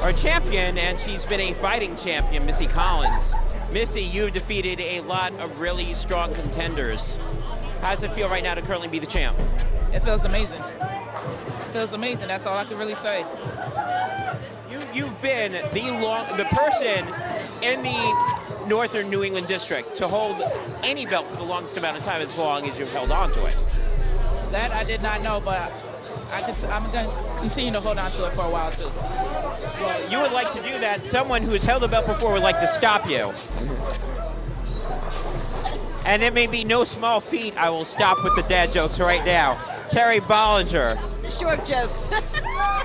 our champion, and she's been a fighting champion, Missy Collins. Missy, you've defeated a lot of really strong contenders. How does it feel right now to currently be the champ? It feels amazing. It feels amazing. That's all I can really say. You've been the person in the Northern New England district to hold any belt for the longest amount of time, as long as you've held on to it. That I did not know, but I'm going to continue to hold on to it for a while, too. Well, you would like to do that. Someone who has held a belt before would like to stop you. And it may be no small feat. I will stop with the dad jokes right now. Terri Bollinger. The short jokes.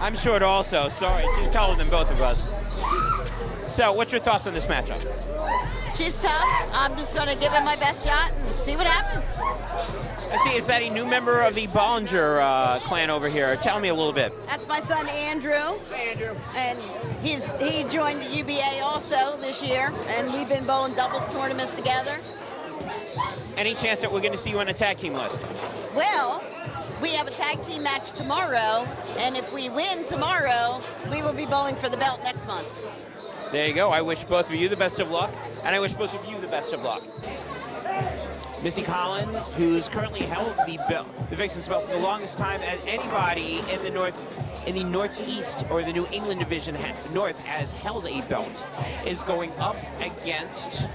I'm short also. Sorry, she's taller than both of us. So, what's your thoughts on this matchup? She's tough. I'm just going to give it my best shot and see what happens. I see. Is that a new member of the Bollinger clan over here? Tell me a little bit. That's my son Andrew. Hey, Andrew. And he joined the UBA also this year, and we've been bowling doubles tournaments together. Any chance that we're going to see you on a tag team list? Well, we have a tag team match tomorrow, and if we win tomorrow, we will be bowling for the belt next month. There you go. I wish both of you the best of luck, and I wish both of you the best of luck. Missy Collins, who's currently held the Vixens belt for the longest time as anybody in the Northeast or the New England division North has held a belt, is going up against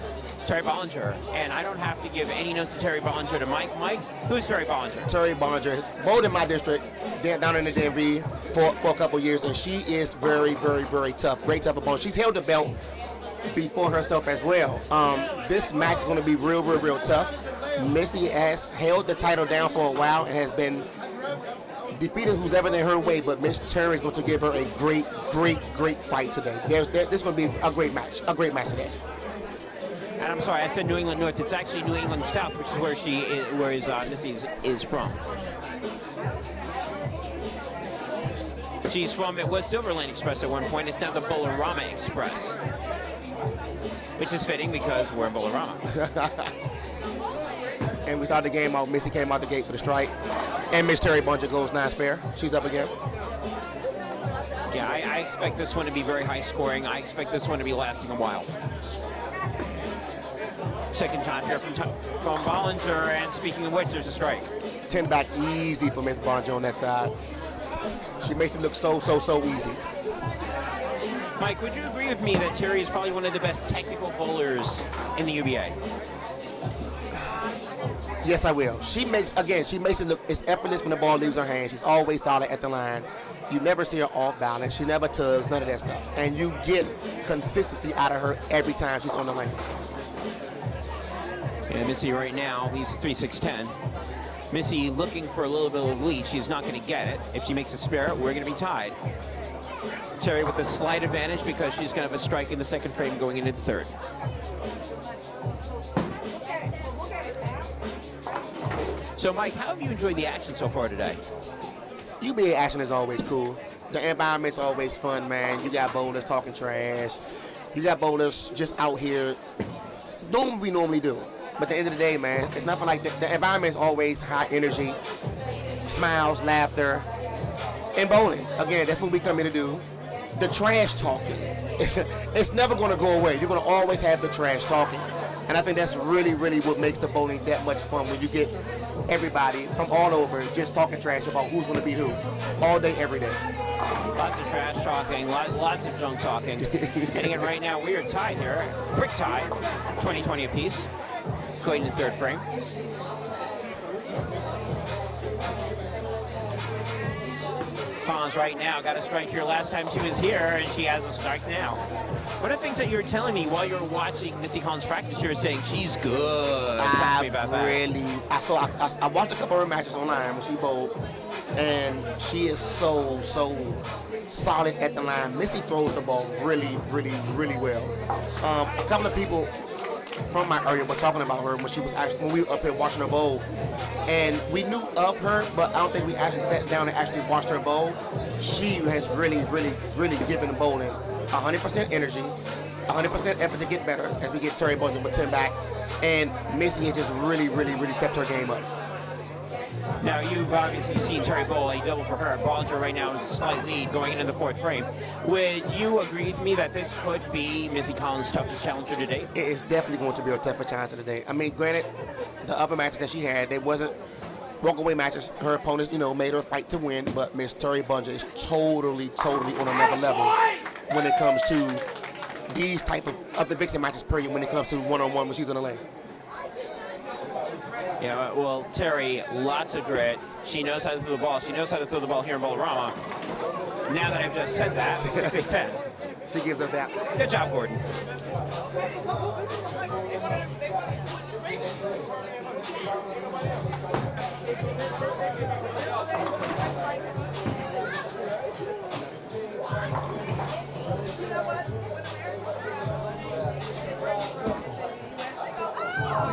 Terri Bollinger. And I don't have to give any notes to Terri Bollinger to Mike. Mike, who's Terri Bollinger? Terri Bollinger, bowled in my district, down in the DMV for a couple years, and she is very, very, very tough. Great tough opponent. She's held the belt before herself as well. This match is going to be real, real, real tough. Missy has held the title down for a while and has been defeated who's ever in her way, but Miss Terri is going to give her a great, great, great fight today. This is going to be a great match today. And I'm sorry, I said New England North. It's actually New England South, which is where Missy is from. She's from, it was Silver Lane Express at one point. It's now the Bollinger Express, which is fitting because we're in Bollinger. And we started the game out. Missy came out the gate for the strike. And Miss Terri Bollinger goes 9 spare. She's up again. Yeah, I expect this one to be very high scoring. I expect this one to be lasting a while. Second time here from Bollinger, and speaking of which, there's a strike. 10 back easy for Miss Bollinger on that side. She makes it look so easy. Mike, would you agree with me that Terri is probably one of the best technical bowlers in the UBA? Yes, I will. She makes it look, it's effortless when the ball leaves her hand. She's always solid at the line. You never see her off balance. She never tugs, none of that stuff. And you get consistency out of her every time she's on the lane. Yeah, Missy right now leads 3-6-10. Missy looking for a little bit of lead. She's not going to get it. If she makes a spare, we're going to be tied. Terri with a slight advantage because she's going to have a strike in the second frame going into the third. So, Mike, how have you enjoyed the action so far today? UBA action is always cool. The environment's always fun, man. You got bowlers talking trash. You got bowlers just out here doing what we normally do. But at the end of the day, man, it's nothing like that. The environment's always high energy, smiles, laughter, and bowling. Again, that's what we come here to do. The trash talking, it's never going to go away. You're going to always have the trash talking. And I think that's really, really what makes the bowling that much fun, when you get everybody from all over just talking trash about who's going to beat who, all day, every day. Lots of trash talking, lots of junk talking. And again, right now, we are tied here. Quick tie, 20-20 apiece. Going to the third frame. Collins right now got a strike here last time she was here, and she has a strike now. One of the things that you were telling me while you were watching Missy Collins practice, you were saying she's good. Talk to me about that. I watched a couple of her matches online when she bowled, and she is so solid at the line. Missy throws the ball really, really, really well. A couple of people from my area were talking about her when we were up here watching her bowl, and we knew of her, but I don't think we actually sat down and actually watched her bowl. She has really, really, really given the bowling 100% energy, 100% effort to get better as we get Terri Bollinger with 10 back, and Missy has just really, really, really stepped her game up. Now, you've obviously seen Terri bowl a double for her. Bollinger right now is a slight lead going into the fourth frame. Would you agree with me that this could be Missy Collins' toughest challenger to date? It is definitely going to be her toughest challenger today. I mean, granted, the other matches that she had, they wasn't walk-away matches. Her opponents, made her fight to win, but Miss Terri Bollinger is totally on another level when it comes to these type of the Vixen matches, period, when it comes to one-on-one when she's in the lane. Yeah, well, Terri, lots of grit. She knows how to throw the ball. She knows how to throw the ball here in Bolorama. Now that I've just said that, 6-8-10. She gives us that. Good job, Gordon.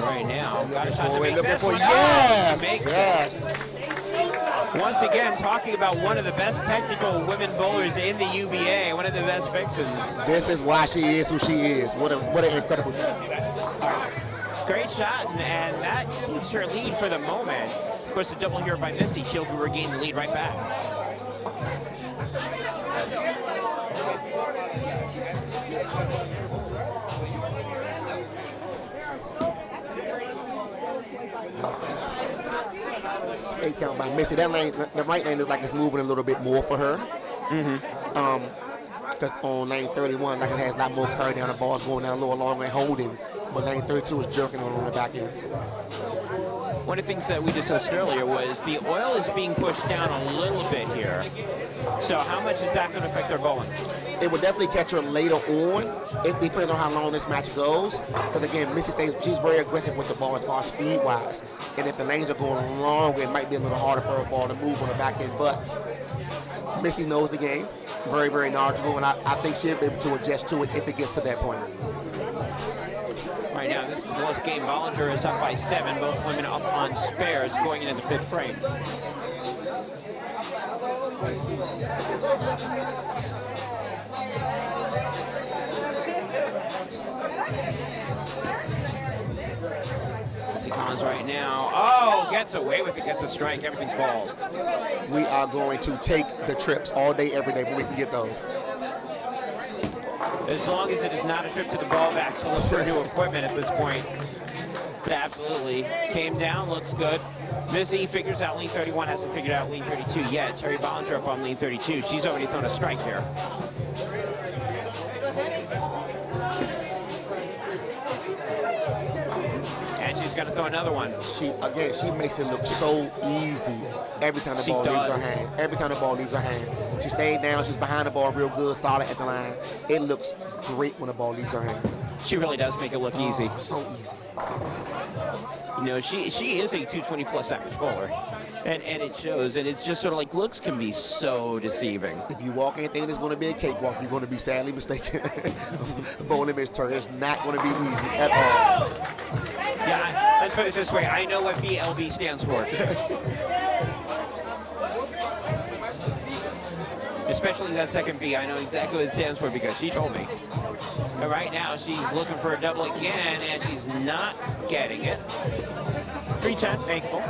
Right now, got a shot to make this one. Yes, She makes yes. it. Once again, talking about one of the best technical women bowlers in the UBA, one of the best Vixens. This is why she is who she is. What an incredible job. Great shot, and that keeps her lead for the moment. Of course, a double here by Missy. She'll regain the lead right back. Great count by Missy. That lane, the right lane looks like it's moving a little bit more for her. Because on lane 31, like it has a lot more curve down. The ball's going down a little longer and holding. But lane 32 is jerking on the back end. One of the things that we discussed earlier was the oil is being pushed down a little bit here. So how much is that going to affect their bowling? It will definitely catch her later on. It depends on how long this match goes. Because again, Missy she's very aggressive with the ball as far as speed-wise. And if the lanes are going long, it might be a little harder for her ball to move on the back end. But Missy knows the game. Very, very knowledgeable. And I think she'll be able to adjust to it if it gets to that point. Right now, this is the close game. Bollinger is up by 7. Both women up on spares going into the 5th frame. Missy Collins right now. Oh, gets away with it. Gets a strike. Everything falls. We are going to take the trips all day, every day when we can get those. As long as it is not a trip to the ball back to look for new equipment at this point. But absolutely. Came down, looks good. Missy figures out lane 31, hasn't figured out lane 32 yet. Terri Bollinger up on lane 32. She's already thrown a strike there. And she's going to throw another one. She makes it look so easy every time the ball leaves her hand. Every time the ball leaves her hand. She stayed down, she's behind the ball real good, solid at the line. It looks great when the ball leaves her hand. She really does make it look easy. So easy. You know, she is a 220 plus average bowler. And it shows, and it's just sort of like looks can be so deceiving. If you walk in thinking it's going to be a cakewalk, you're going to be sadly mistaken. Bowling Miss Terri is not going to be easy at all. Yeah, let's put it this way. I know what BLB stands for. Especially that second B. I know exactly what it stands for because she told me. But right now, she's looking for a double again, and she's not getting it. 310, makeable.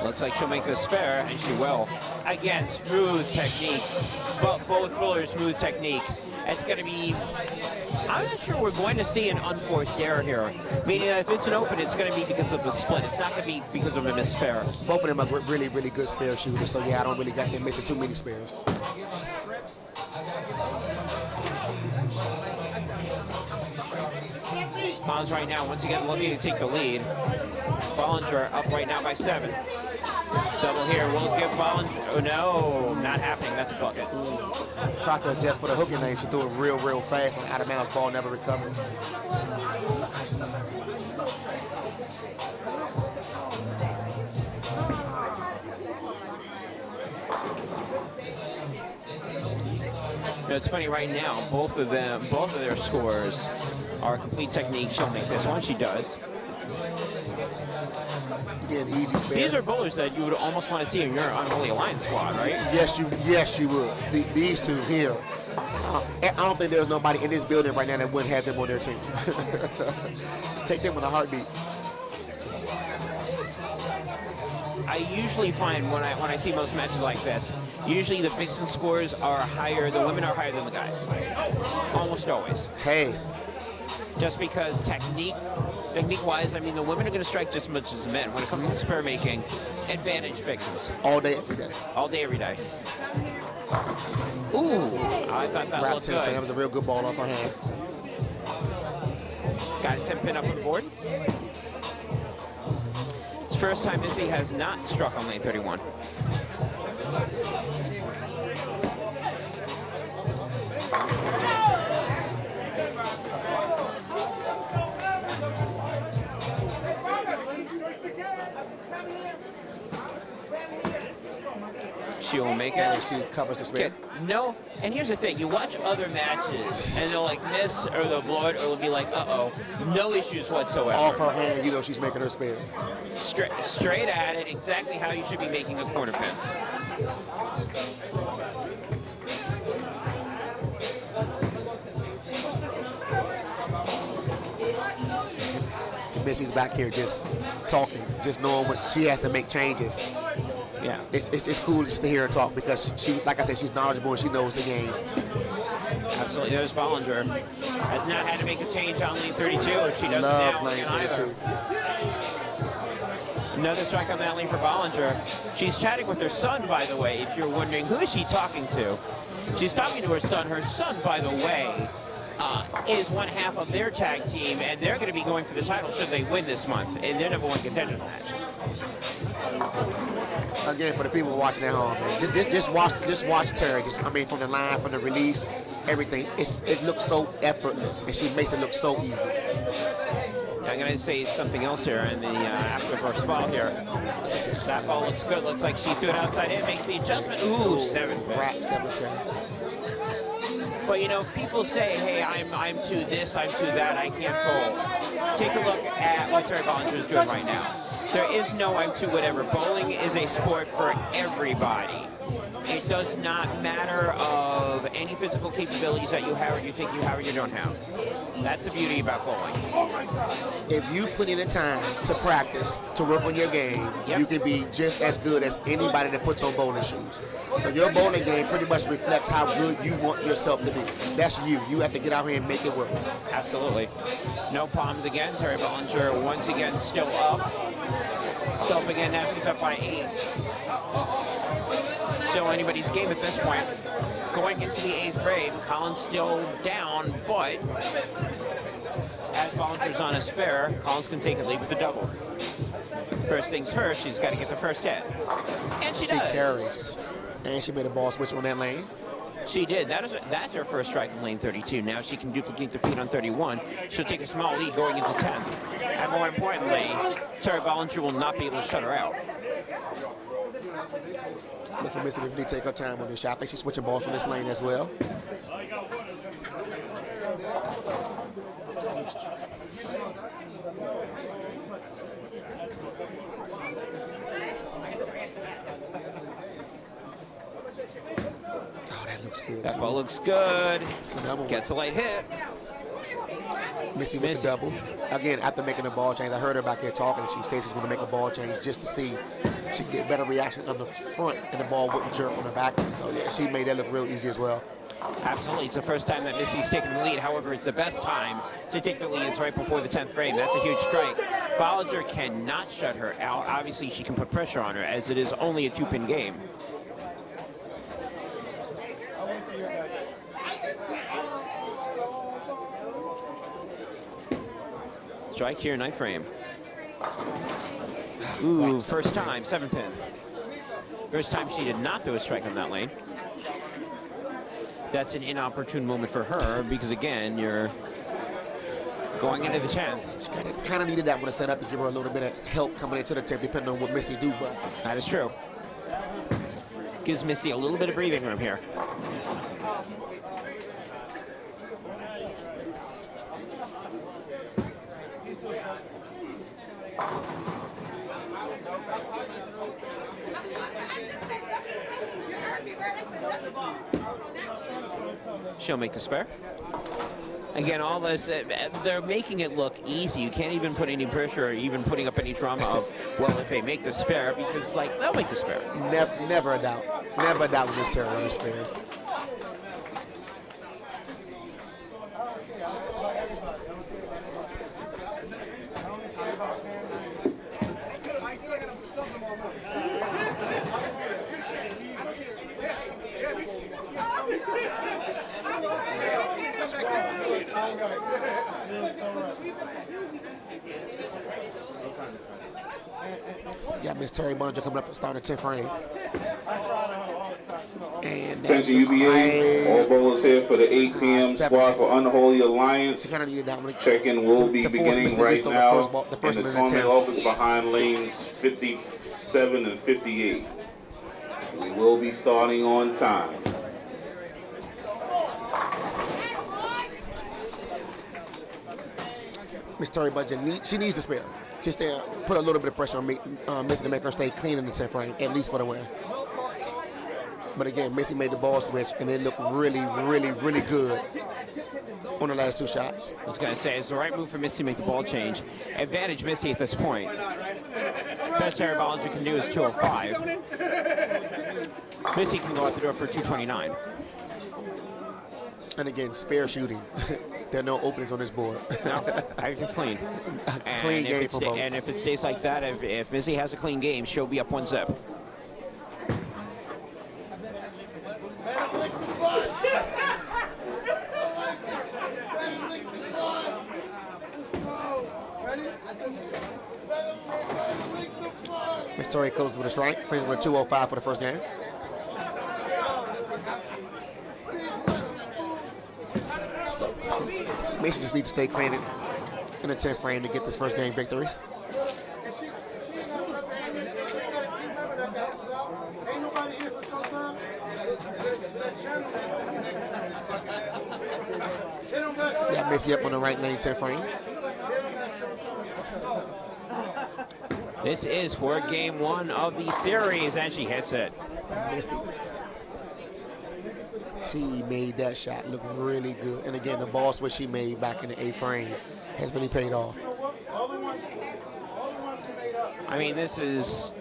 Looks like she'll make the spare, and she will. Again, smooth technique. Both bowlers, smooth technique. It's going to be, I'm not sure we're going to see an unforced error here. Meaning that if it's an open, it's going to be because of the split. It's not going to be because of a missed spare. Both of them are really, really good spare shooters. So yeah, I don't really got them missing too many spares. Bonds right now, once again, looking to take the lead. Bollinger up right now by 7. Double here will give Bollinger, oh no, not happening, that's a bucket. Tried to adjust for the hooking lane. She threw it real, real fast and out of bounds, ball never recovered. know, it's funny right now, both of their scores are complete technique. She'll make this one. She does. Again, easy spare. These are bowlers that you would almost want to see in your Unholy Alliance squad, right? Yes, you would. These two here. I don't think there's nobody in this building right now that wouldn't have them on their team. Take them in a heartbeat. I usually find when I see most matches like this, usually the Vixen scores are higher, the women are higher than the guys. Almost always. Hey. Just because technique-wise, I mean, the women are going to strike just as much as the men. When it comes to spare making, advantage Vixens. All day, every day. All day, every day. Ooh, I thought that looked good. That was a real good ball off her hand. Got a 10 pin up on the board. It's the first time Missy has not struck on lane 31. She will make it. She covers the spin. No, and here's the thing. You watch other matches, and they'll like miss, or they'll blow it, or they'll be like, uh-oh. No issues whatsoever. Off her hand, you know she's making her spins. Straight at it, exactly how you should be making a corner pin. Missy's back here just talking, just knowing what she has to make changes. Yeah. It's cool just to hear her talk because she, like I said, she's knowledgeable and she knows the game. Absolutely. There's Bollinger. Has not had to make a change on lane 32, and she doesn't now lane either. 32. Another strike on that lane for Bollinger. She's chatting with her son, by the way, if you're wondering, who is she talking to? She's talking to her son. Her son, by the way, is one half of their tag team, and they're going to be going for the title should they win this month in their #1 contenders match. Again, for the people watching at home, man, just watch Terri. From the line, from the release, everything. It looks so effortless, and she makes it look so easy. I'm going to say something else here in the after first ball here. That ball looks good. Looks like she threw it outside in, makes the adjustment. Ooh, 7 pin. Wrap 7 pin. But you know, if people say, hey, I'm to this, I'm to that, I can't bowl. Take a look at what Terri Bollinger is doing right now. There is no I'm to whatever. Bowling is a sport for everybody. It does not matter of any physical capabilities that you have or you think you have or you don't have. That's the beauty about bowling. If you put in the time to practice, to work on your game, you can be just as good as anybody that puts on bowling shoes. So your bowling game pretty much reflects how good you want yourself to be. That's you. You have to get out here and make it work. Absolutely. No problems again. Terri Bollinger once again still up. Still up again. Now she's up by 8. Still anybody's game at this point. Going into the 8th frame, Collins still down, but as Bollinger's on a spare, Collins can take a lead with the double. First things first, she's got to get the first hit. And she does. Carries. And she made a ball switch on that lane. She did. That's her first strike in lane 32. Now she can duplicate the feed on 31. She'll take a small lead going into 10th. And more importantly, Terri Bollinger will not be able to shut her out. Look for Missy to really take her time on this shot. I think she's switching balls from this lane as well. Oh, that looks good. That ball looks good. Gets a light hit. Missy with the double. Again, after making a ball change, I heard her back here talking, and she said she's going to make a ball change just to see if she could get better reaction on the front and the ball wouldn't jerk on the back. So, yeah, she made that look real easy as well. Absolutely. It's the first time that Missy's taken the lead. However, it's the best time to take the lead. It's right before the 10th frame. That's a huge strike. Bollinger cannot shut her out. Obviously, she can put pressure on her, as it is only a 2-pin game. Strike here, 9th frame. Ooh, first time, 7-pin. First time she did not throw a strike on that lane. That's an inopportune moment for her because, again, you're going into the 10th. She kind of needed that one to set up to give her a little bit of help coming into the 10th, depending on what Missy do. But that is true. Gives Missy a little bit of breathing room here. She'll make the spare. Again, all this, they're making it look easy. You can't even put any pressure or even putting up any drama of, well, if they make the spare, because, like, they'll make the spare. Never a doubt. Never a doubt with this Terri on the spares. Got Miss Terri Bollinger coming up for starting the 10th frame. And Attention UBA, all bowlers here for the 8 p.m. squad for Unholy Alliance. kind of needed that one. Check-in will be beginning right now the first in the one in the tournament 10th. office behind lanes 57 and 58. We will be starting on time. Miss Terri Bollinger, she needs to spare. Just to put a little bit of pressure on Missy to make her stay clean in the 10th frame, at least for the win. But again, Missy made the ball switch, and it looked really, really, really good on the last 2 shots. I was going to say, it's the right move for Missy to make the ball change. Advantage Missy at this point. Best Terri Bollinger can do is 205. Missy can go out the door for 229. And again, spare shooting. There are no openings on this board. No, everything's clean. Clean game for both. And if it stays like that, if Missy has a clean game, she'll be up 1 zip. Miss Terri goes with a strike, finishes with a 205 for the first game. So Missy just needs to stay clean in the 10th frame to get this first game victory. Got Missy up on the right lane 10th frame. This is for game 1 of the series, and she hits it. Missy. She made that shot look really good. And again, the ball switch she made back in the 8th frame has really paid off. I mean, this is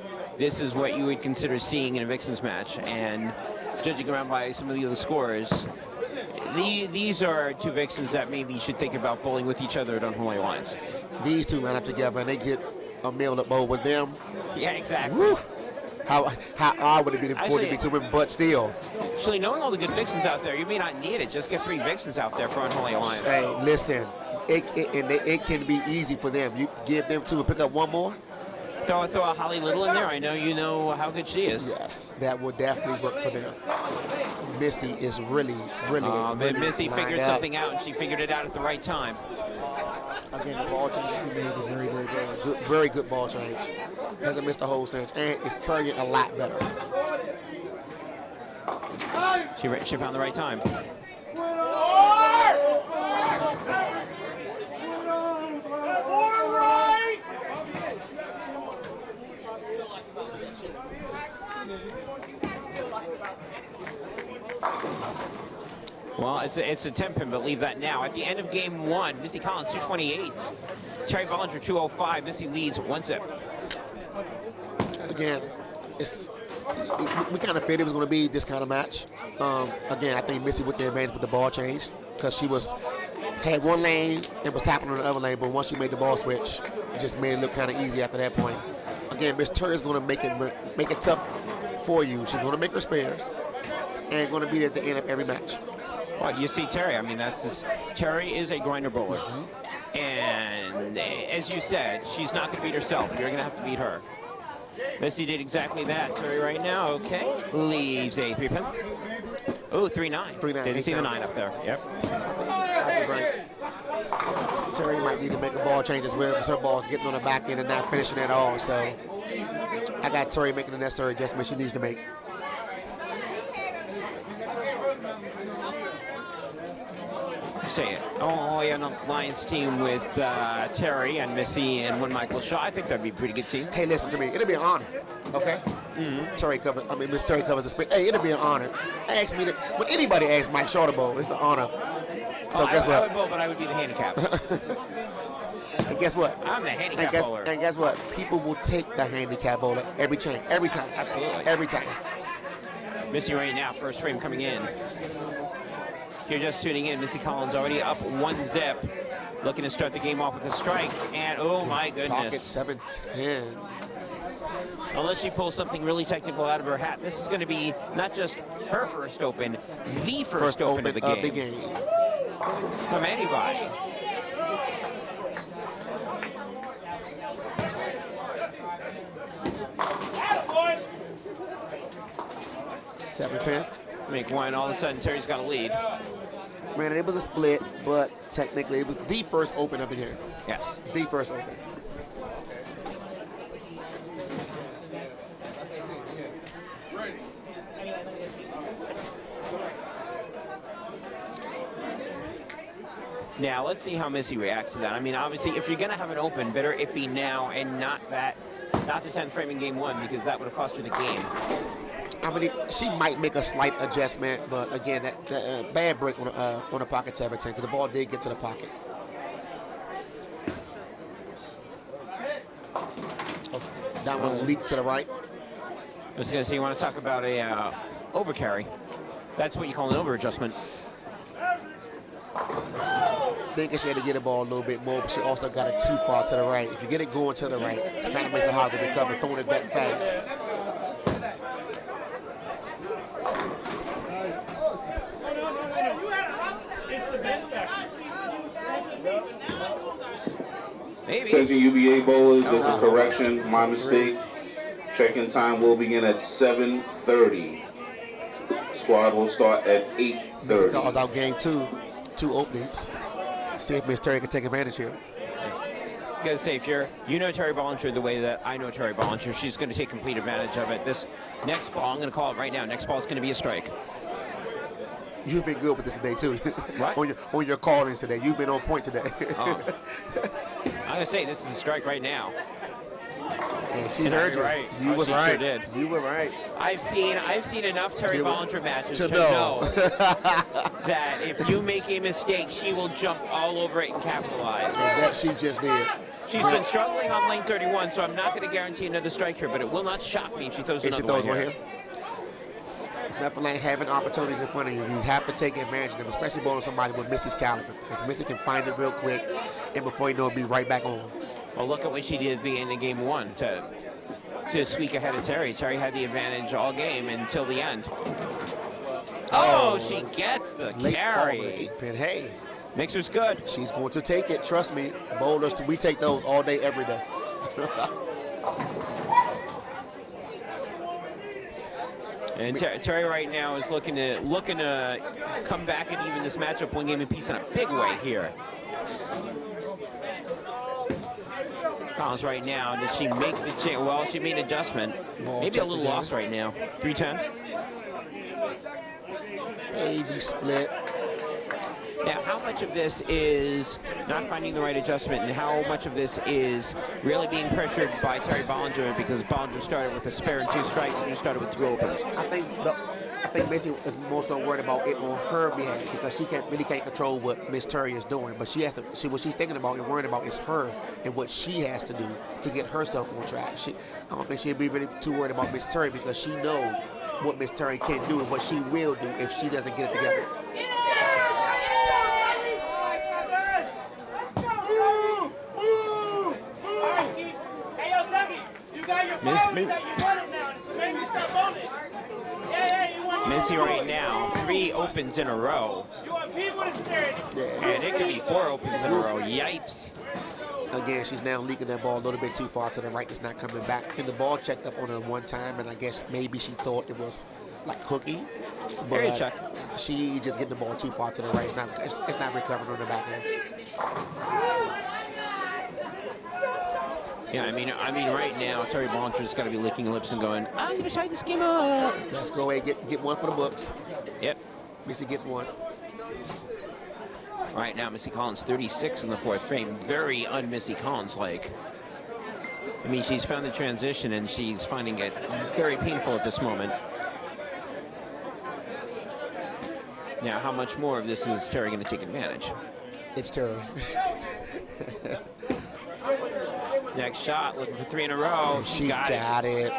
what you would consider seeing in a Vixens match, and judging around by some of the other scores, these are 2 Vixens that maybe you should think about bowling with each other at Unholy Alliance. These 2 line up together and they get a meal up bowl with them. Yeah, exactly. Woo. How odd would it be for it to be 2 women, but still. Actually, knowing all the good Vixens out there, you may not need it. Just get 3 Vixens out there for Unholy Alliance. Hey, listen, it can be easy for them. You give them 2 and pick up 1 more. Throw a Holly Little in there. I know you know how good she is. Yes, that will definitely work for them. Missy is really Missy figured something out, and she figured it out at the right time. Again, the ball change she made was very, very good. Very good ball change. Hasn't missed a whole since, and is carrying a lot better. She found the right time. Well, it's a 10 pin, but leave that now. At the end of game 1, Missy Collins 228, Terri Bollinger 205. Missy leads 1 zip. Again, we kind of figured it was going to be this kind of match. Again, I think Missy with the advantage with the ball change because she had 1 lane and was tapping on the other lane, but once she made the ball switch, it just made it look kind of easy after that point. Again, Miss Terri is going to make it tough for you. She's going to make her spares and going to be at the end of every match. Well, you see Terri, I mean, Terri is a grinder bowler. And as you said, she's not going to beat herself. You're going to have to beat her. Missy did exactly that. Terri right now, okay, leaves a 3 pin. Oh, 3-9. Didn't see the 9 up there. Yep. Terri might need to make a ball change as well because her ball's getting on the back end and not finishing at all. So I got Terri making the necessary adjustments she needs to make. say it. Oh, yeah, on the Lions team with Terri and Missy and one Michael Shaw. I think that'd be a pretty good team. Hey, listen to me. It'll be an honor, okay? Miss Terri covers the space. Hey, it'll be an honor. Ask me when anybody asks Mike Shaw to bowl, it's an honor. So guess what? I would bowl, but I would be the handicap. And guess what? I'm the handicap bowler. And guess what? People will take the handicap bowler every time. Absolutely. Every time. Missy right now, first frame coming in. If you're just tuning in, Missy Collins already up 1-0. Looking to start the game off with a strike. And oh my goodness. Pocket 7-10. Unless she pulls something really technical out of her hat, this is going to be not just her first open, the first open of the game. From anybody. Seven-pin. Make one, all of a sudden Terri's got a lead. Man, it was a split, but technically it was the first open of the game. Yes. The first open. Now, let's see how Missy reacts to that. I mean, obviously, if you're going to have an open, better it be now and not the 10th frame in game one, because that would have cost her the game. I mean, she might make a slight adjustment, but again, that bad break on the pocket 7-10, because the ball did get to the pocket. Oh, that one leaked to the right. I was going to say, you want to talk about a overcarry. That's what you call an over adjustment. Thinking she had to get the ball a little bit more, but she also got it too far to the right. If you get it going to the right, it kind of makes it hard to recover, throwing it that fast. Maybe. Attention UBA bowlers, there's a correction, my mistake. Check-in time will begin at 7:30. Squad will start at 8:30. Calls out game two openings. See if Miss Terri can take advantage here. I gotta say, if you know Terri Bollinger the way that I know Terri Bollinger, she's going to take complete advantage of it. This next ball, I'm going to call it right now. Next ball is going to be a strike. You've been good with this today too. What? on your call-ins today, you've been on point today. I'm going to say this is a strike right now. And she heard you. Right. You was she right. Sure did. You were right. I've seen enough Terri Bollinger matches to know that if you make a mistake, she will jump all over it and capitalize. And that she just did. She's been struggling on lane 31, so I'm not going to guarantee another strike here, but it will not shock me if she throws another one here. Nothing like having opportunities in front of you. You have to take advantage of them, especially bowling somebody with Missy's caliber, because Missy can find it real quick, and before you know it, be right back on. Well, look at what she did at the end of game one to squeak ahead of Terri. Terri had the advantage all game until the end. Oh, she gets the carry. But hey, mixer's good. She's going to take it. Trust me, bowlers, we take those all day, every day. And Terri right now is looking to come back and even this matchup one game apiece in a big way here. Collins right now, did she make the change? Well, she made an adjustment. Maybe a little loss right now. 310. Baby split. Now, how much of this is not finding the right adjustment, and how much of this is really being pressured by Terri Bollinger, because Bollinger started with a spare and 2 strikes, and you started with 2 opens? I think Missy is more so worried about it on her behalf, because she really can't control what Miss Terri is doing. But she has to. What she's thinking about and worrying about is her and what she has to do to get herself on track. I don't think she'd be really too worried about Miss Terri, because she knows what Miss Terri can do and what she will do if she doesn't get it together. Missy right now, 3 opens in a row. And it could be 4 opens in a row. Yipes. Again, she's now leaking that ball a little bit too far to the right. It's not coming back. And the ball checked up on her one time, and I guess maybe she thought it was like hooky. But check. She just getting the ball too far to the right. It's not recovering on the back end. Yeah, I mean, right now, Terri Bollinger's got to be licking her lips and going, I'm going to try this game up. Let's go ahead and get one for the books. Yep. Missy gets one. Right now, Missy Collins 36 in the fourth frame. Very un-Missy Collins-like. I mean, she's found the transition, and she's finding it very painful at this moment. Now, how much more of this is Terri going to take advantage? It's Terri. Next shot, looking for 3 in a row. She got it.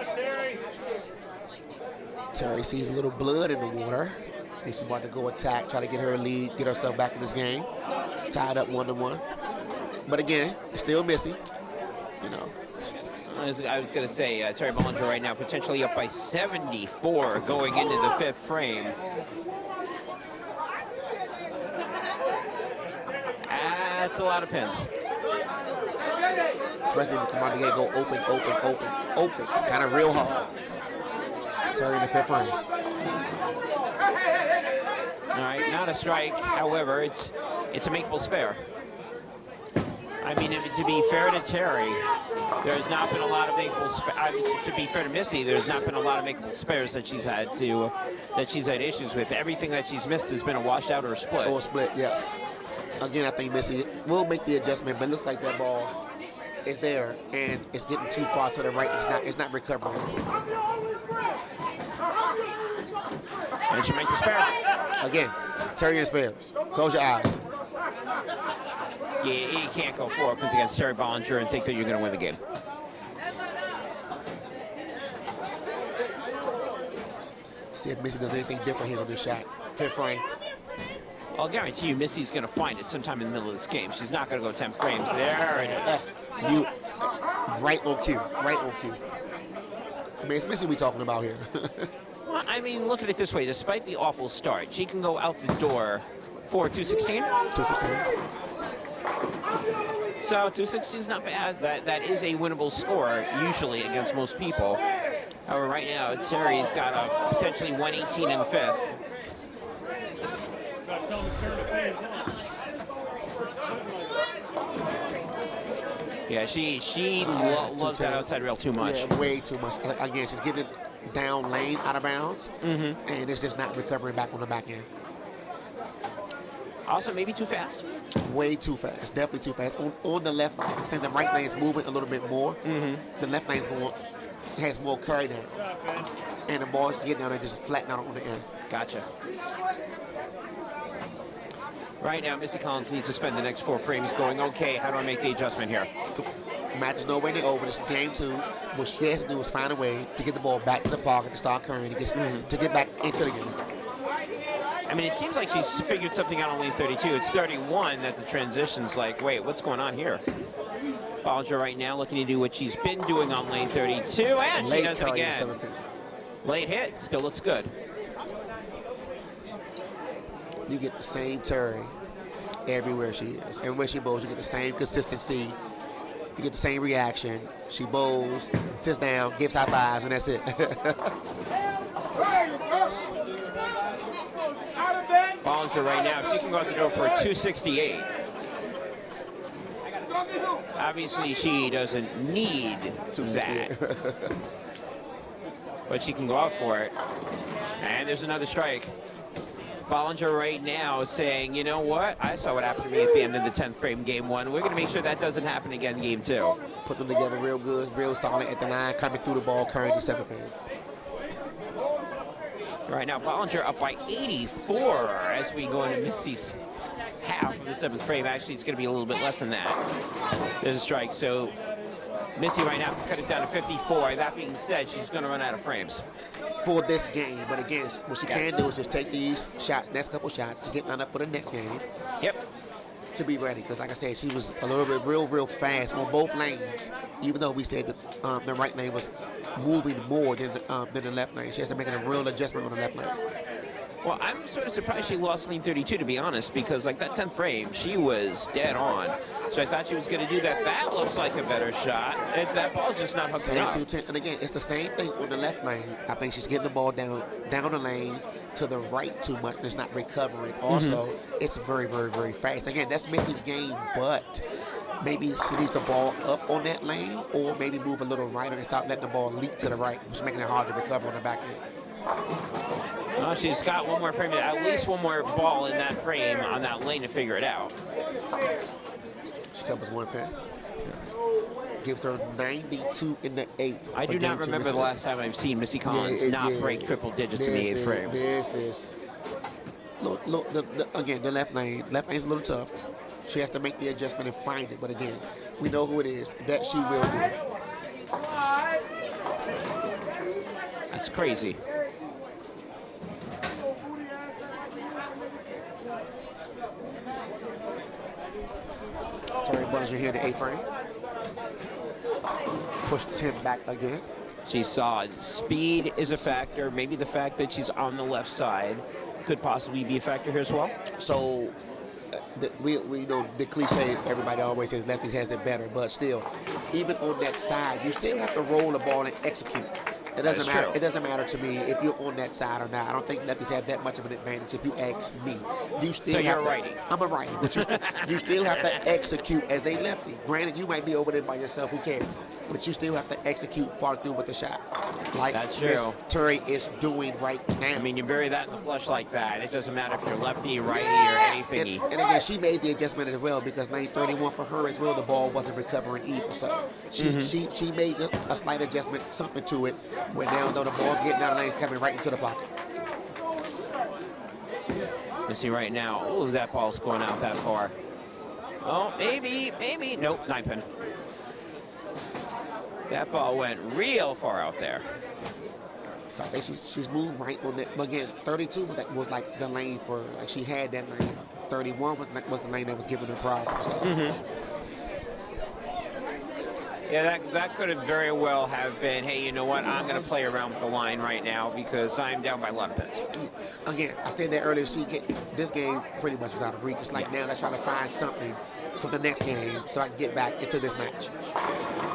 Terri sees a little blood in the water. She's about to go attack, try to get her lead, get herself back in this game. Tied up 1-1. But again, it's still Missy. You know. I was going to say, Terri Bollinger right now potentially up by 74 going into the 5th frame. That's a lot of pins. Especially if you come out the gate, go open. Kind of real hard. Terri in the 5th frame. All right, not a strike. However, it's a makeable spare. I mean, to be fair to Terri, there's not been a lot of makeable spares. To be fair to Missy, there's not been a lot of makeable spares that she's had issues with. Everything that she's missed has been a washout or a split. Or a split, yes. Again, I think Missy will make the adjustment, but it looks like that ball is there and it's getting too far to the right. It's not recovering. And she makes the spare. Again, Terri and spares. Close your eyes. You can't go 4 pins against Terri Bollinger and think that you're going to win the game. See if Missy does anything different here on this shot. 5th frame. I'll guarantee you Missy's going to find it sometime in the middle of this game. She's not going to go 10 frames. There it is. Right on cue. Right on cue. I mean, it's Missy we talking about here. Well, I mean, look at it this way. Despite the awful start, she can go out the door for 216. 216. So 216 is not bad. That is a winnable score usually against most people. However, right now Terry's got a potentially 118 in the 5th. Yeah, she loves that outside rail too much. Yeah, way too much. Again, she's getting it down lane out of bounds, and it's just not recovering back on the back end. Also, maybe too fast. Way too fast. Definitely too fast. On the left, I think the right lane is moving a little bit more. The left lane has more carry down, and the ball can get down and just flatten out on the end. Gotcha. Right now, Missy Collins needs to spend the next 4 frames going, okay, how do I make the adjustment here? Match is nowhere near over. This is game 2. What she has to do is find a way to get the ball back to the pocket to start carrying, to get back into the game. I mean, it seems like she's figured something out on lane 32. It's 31 that the transition's like, wait, what's going on here? Bollinger right now looking to do what she's been doing on lane 32, and she does it again. Late hit, still looks good. You get the same Terri everywhere she is. Everywhere she bowls, you get the same consistency. You get the same reaction. She bowls, sits down, gives high fives, and that's it. Bollinger right now, she can go out the door for a 268. Obviously, she doesn't need that. But she can go out for it. And there's another strike. Bollinger right now is saying, you know what? I saw what happened to me at the end of the 10th frame, game 1. We're going to make sure that doesn't happen again in game 2. Put them together real good, real solid at the line, coming through the ball, carrying the 7th frame. Right now, Bollinger up by 84 as we go into Missy's half of the 7th frame. Actually, it's going to be a little bit less than that. There's a strike, so Missy right now cut it down to 54. That being said, she's going to run out of frames for this game. But again, what she can do is just take these shots, next couple shots, to get lined up for the next game. Yep. To be ready, because like I said, she was a little bit real fast on both lanes. Even though we said that the right lane was moving more than the left lane, she has to make a real adjustment on the left lane. Well, I'm sort of surprised she lost lane 32, to be honest, because like that 10th frame, she was dead on. So I thought she was going to do that. That looks like a better shot. That ball's just not hooking up. And again, it's the same thing on the left lane. I think she's getting the ball down the lane to the right too much, and it's not recovering. Also, it's very fast. Again, that's Missy's game, but maybe she needs the ball up on that lane, or maybe move a little right and stop letting the ball leak to the right, which is making it hard to recover on the back end. Well, she's got one more frame, at least one more ball in that frame on that lane to figure it out. She covers one pin. Gives her 92 in the 8th. I do not remember the last time I've seen Missy Collins not break triple digits in the 8th frame. This is, look, again, the left lane's a little tough. She has to make the adjustment and find it. But again, we know who it is. That she will do. That's crazy. Terri Bollinger here in the 8th frame. Push 10 back again. She saw speed is a factor. Maybe the fact that she's on the left side could possibly be a factor here as well. So we know the cliche, everybody always says lefty has it better, but still, even on that side, you still have to roll the ball and execute. It doesn't matter. It doesn't matter to me if you're on that side or not. I don't think lefties have that much of an advantage. If you ask me, you still. So you're a righty. I'm a righty, but you still have to execute as a lefty. Granted, you might be over there by yourself. Who cares? But you still have to execute, follow through with the shot. Like That's true. Miss Terri is doing right now. I mean, you bury that in the flush like that. It doesn't matter if you're lefty, righty, or anything. And again, she made the adjustment as well because lane 31 for her as well, the ball wasn't recovering either. So she made a slight adjustment, something to it. Where now though the ball's getting out of lane, coming right into the pocket. Missy right now. Oh, that ball's going out that far. Oh, maybe. Nope, 9 pin. That ball went real far out there. So I think she's moved right on that. But again, 32 was like the lane for, like she had that lane. 31 was the lane that was giving her problems. So. Yeah, that could have very well have been, hey, you know what? I'm going to play around with the line right now because I'm down by a lot of pins. Again, I said that earlier. This game pretty much was out of reach. It's like now they're trying to find something for the next game so I can get back into this match.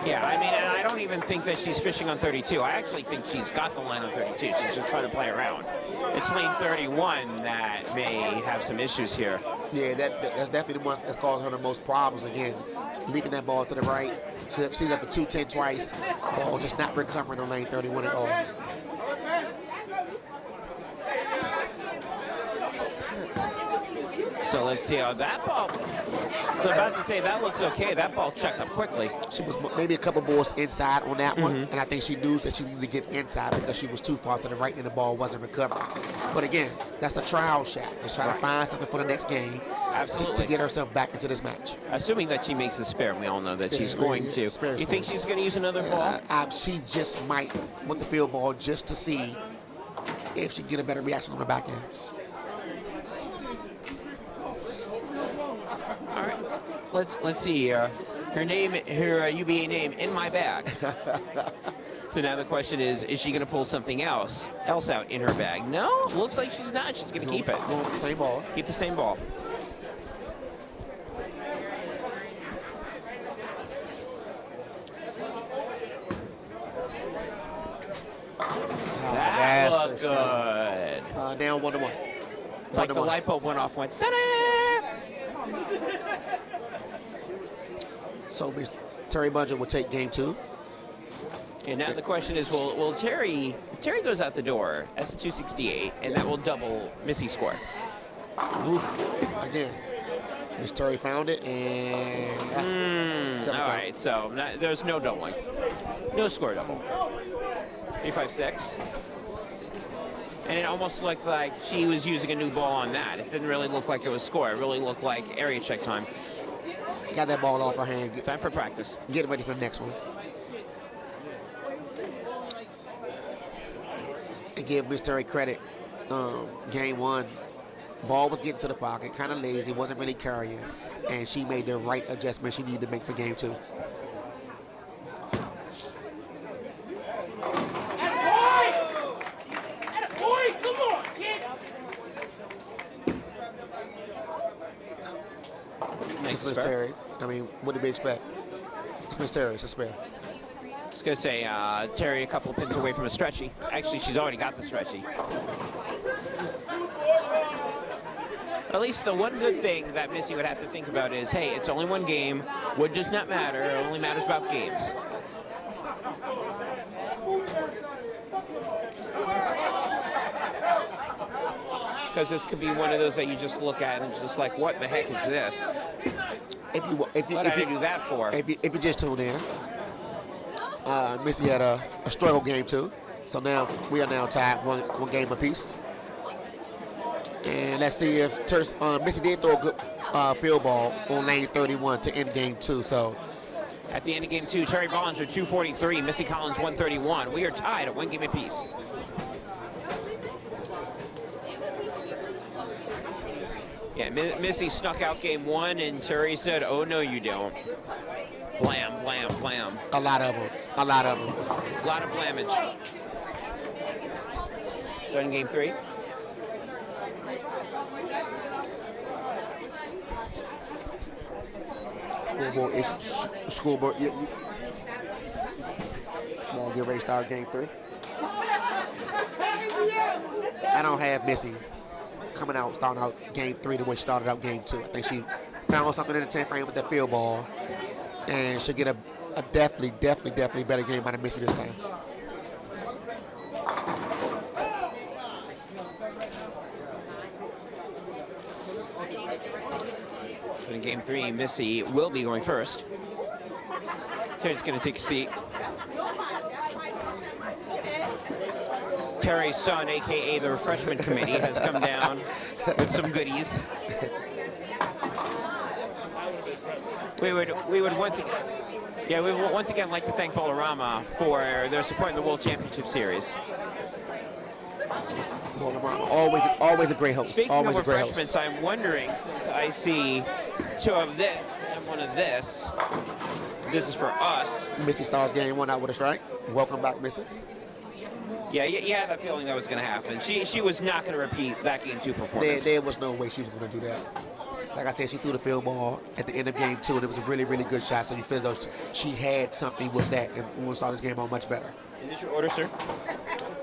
Yeah, I mean, and I don't even think that she's fishing on 32. I actually think she's got the line on 32. She's just trying to play around. It's lane 31 that may have some issues here. Yeah, that's definitely the one that's causing her the most problems. Again, leaking that ball to the right. She's at the 210 twice. Ball just not recovering on lane 31 at all. So let's see how that ball. So I'm about to say that looks okay. That ball checked up quickly. She was maybe a couple balls inside on that one, and I think she knew that she needed to get inside because she was too far to the right and the ball wasn't recovering. But again, that's a trial shot. Just trying to find something for the next game. Absolutely. To get herself back into this match. Assuming that she makes a spare, we all know that she's going to. You think she's going to use another ball? She just might with the field ball just to see if she can get a better reaction on the back end. All right, let's see. Her UBA name in my bag. So now the question is she going to pull something else out in her bag? No, looks like she's not. She's going to keep it. Same ball. Keep the same ball. That looked good. Down 1-1. It's like the light bulb went off. Ta-da! So Miss Terri Bollinger will take game 2. And now the question is, will Terri, if Terri goes out the door, that's a 268, and that will double Missy's score. Oof. Again, Miss Terri found it, and all right, so there's no doubling. No score double. 356. And it almost looked like she was using a new ball on that. It didn't really look like it was score. It really looked like area check time. Got that ball off her hand. Time for practice. Get ready for the next one. And give Miss Terri credit. Game 1, ball was getting to the pocket, kind of lazy, wasn't really carrying, and she made the right adjustment she needed to make for game 2. Nice Miss Terri. I mean, what did we expect? It's Miss Terri. It's a spare. I was going to say, Terri a couple of pins away from a stretchy. Actually, she's already got the stretchy. At least the one good thing that Missy would have to think about is, hey, it's only one game. Wood does not matter. It only matters about games. Because this could be one of those that you just look at and just like, what the heck is this? What did I do that for? If you just tuned in, Missy had a struggle game too. So now we are now tied one game apiece. And let's see if Missy did throw a good field ball on lane 31 to end game 2. So at the end of game 2, Terri Bollinger 243, Missy Collins 131. We are tied at 1 game apiece. Yeah, Missy snuck out game 1, and Terri said, "Oh no, you don't." Blam, blam, blam. A lot of them. A lot of them. A lot of blamage. Go in game 3. Schoolboard. Small get ready to start game 3. I don't have Missy starting out game 3 the way she started out game 2. I think she found something in the 10th frame with that field ball, and she'll get a definitely better game out of Missy this time. In game 3, Missy will be going first. Terry's going to take a seat. Terry's son, a.k.a. the refreshment committee, has come down with some goodies. We would once again like to thank Bollinger for their support in the World Championship Series. Always a great host. Speaking always of a great refreshments, host. I'm wondering, I see 2 of this and 1 of this. This is for us. Missy starts game 1 out with a strike. Welcome back, Missy. Yeah, you had a feeling that was going to happen. She was not going to repeat that game 2 performance. There was no way she was going to do that. Like I said, she threw the field ball at the end of game 2, and it was a really, really good shot. So you feel as though she had something with that, and we'll start this game on much better. Is this your order, sir?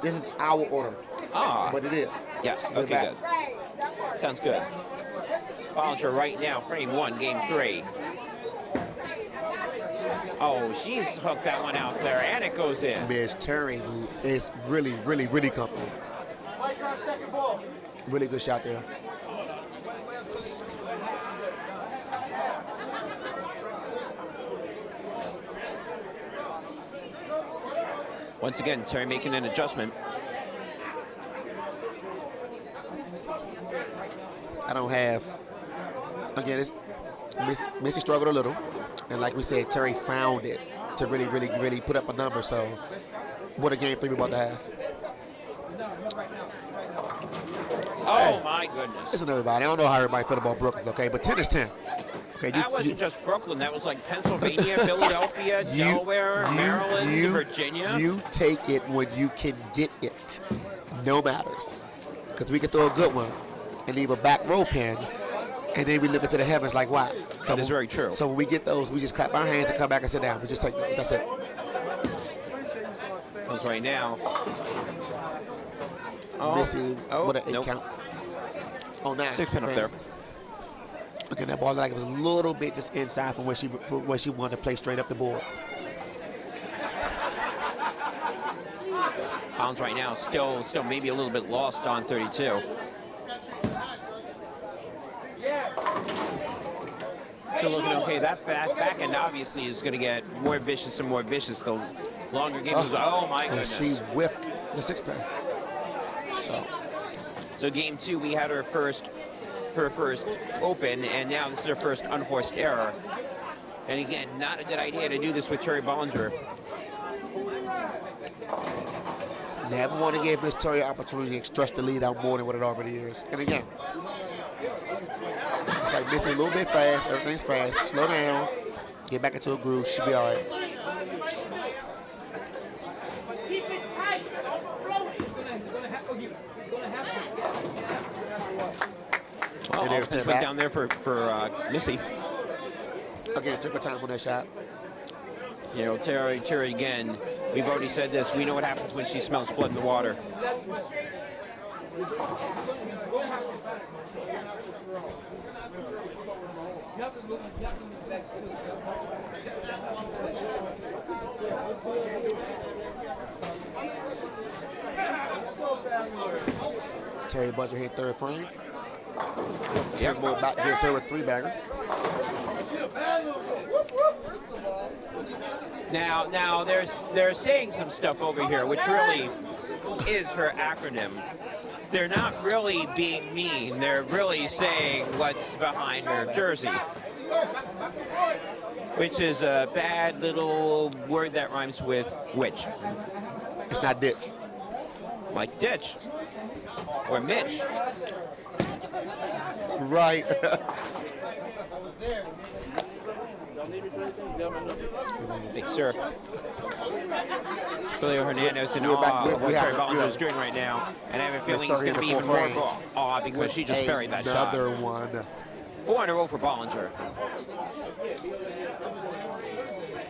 This is our order. Ah. But it is. Yes, okay, good. Sounds good. Bollinger right now, frame 1, game 3. Oh, she's hooked that one out there, and it goes in. Miss Terri is really, really, really comfortable. Really good shot there. Once again, Terri making an adjustment. I don't have, again, Missy struggled a little. And like we said, Terri found it to really, really, really put up a number. So what a game 3 we're about to have. Oh, my goodness. Listen, everybody, I don't know how everybody feel about Brooklyn, okay? But 10 is 10. Okay, that wasn't just Brooklyn. That was like Pennsylvania, Philadelphia, Delaware, Maryland, Virginia. You take it when you can get it. No matters. Because we can throw a good one and leave a back row pin, and then we look into the heavens like, wow. That is very true. So when we get those, we just clap our hands and come back and sit down. We just take them. That's it. Comes right now. Missy, what an 8 count. Oh, 9. 6 pin up there. Again, that ball like it was a little bit just inside from where she wanted to play straight up the board. Collins right now still maybe a little bit lost on 32. So looking okay. That back end obviously is going to get more vicious and more vicious the longer games goes. Oh my goodness! She whiffed the 6-pack. So game 2, we had her first open, and now this is her first unforced error. And again, not a good idea to do this with Terri Bollinger. Never want to give Miss Terri an opportunity to stretch the lead out more than what it already is. And again, it's like Missy a little bit fast. Everything's fast. Slow down. Get back into a groove. She'll be all right. Offense went down there for Missy. Again, took her time on that shot. You know, Terri again, we've already said this, we know what happens when she smells blood in the water. Terri Bollinger hit third frame. Temple about gives her a three-bagger. Now they're saying some stuff over here, which really is her acronym. They're not really being mean. They're really saying what's behind her jersey, which is a bad little word that rhymes with which. It's not ditch. Like ditch or Mitch. Right. Big sir. Julio Hernandez in awe of what Terri Bollinger is doing right now. And I have a feeling he's going to be even more awe because she just buried that shot. Another one. 4-0 for Bollinger.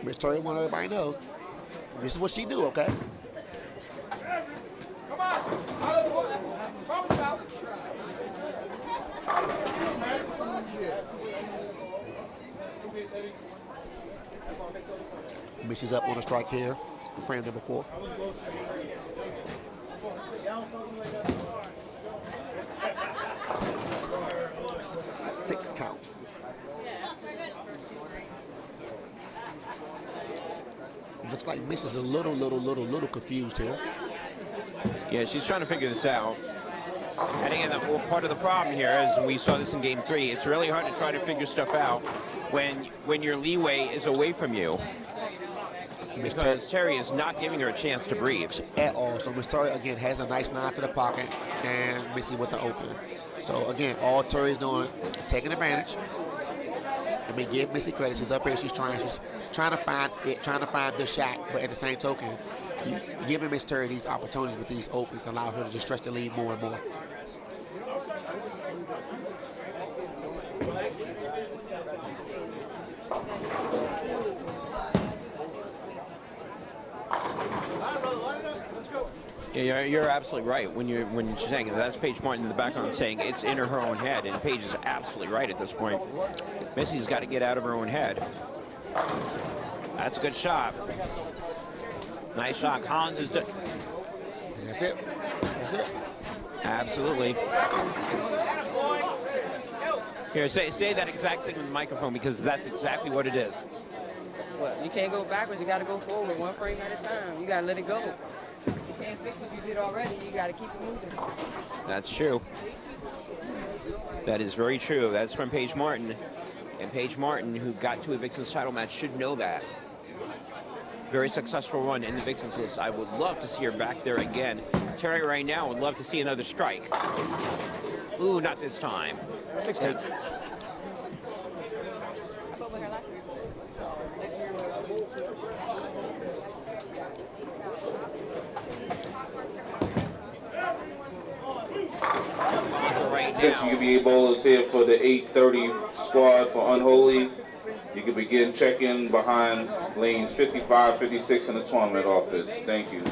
Miss Terri want everybody to know this is what she do, okay? Missy's up on a strike here. Frame number 4. Six count. Looks like Missy's a little confused here. Yeah, she's trying to figure this out. And again, part of the problem here is we saw this in Game 3. It's really hard to try to figure stuff out when your leeway is away from you. Because Terri is not giving her a chance to breathe. At all. So Miss Terri, again, has a nice nod to the pocket, and Missy with the open. So, again, all Terry's doing is taking advantage. I mean, give Missy credit. She's up here. She's trying to find the shot. But at the same token, you giving Miss Terri these opportunities with these opens allow her to just stretch the lead more and more. Yeah, you're absolutely right when you're saying it. That's Paige Martin in the background saying it's in her own head, and Paige is absolutely right at this point. Missy's got to get out of her own head. That's a good shot. Nice shot. Collins is done. That's it. That's it. Absolutely. Here, say that exact thing in the microphone because that's exactly what it is. Well, you can't go backwards. You got to go forward, one frame at a time. You got to let it go. You can't fix what you did already. You got to keep it moving. That's true. That is very true. That's from Paige Martin. And Paige Martin, who got to a Vixens title match, should know that. Very successful run in the Vixens list. I would love to see her back there again. Terri right now would love to see another strike. Ooh, not this time. 6-10. Attention UBA bowlers here for the 8:30 squad for Unholy. You can begin check-in behind lanes 55, 56 in the tournament office. Thank you.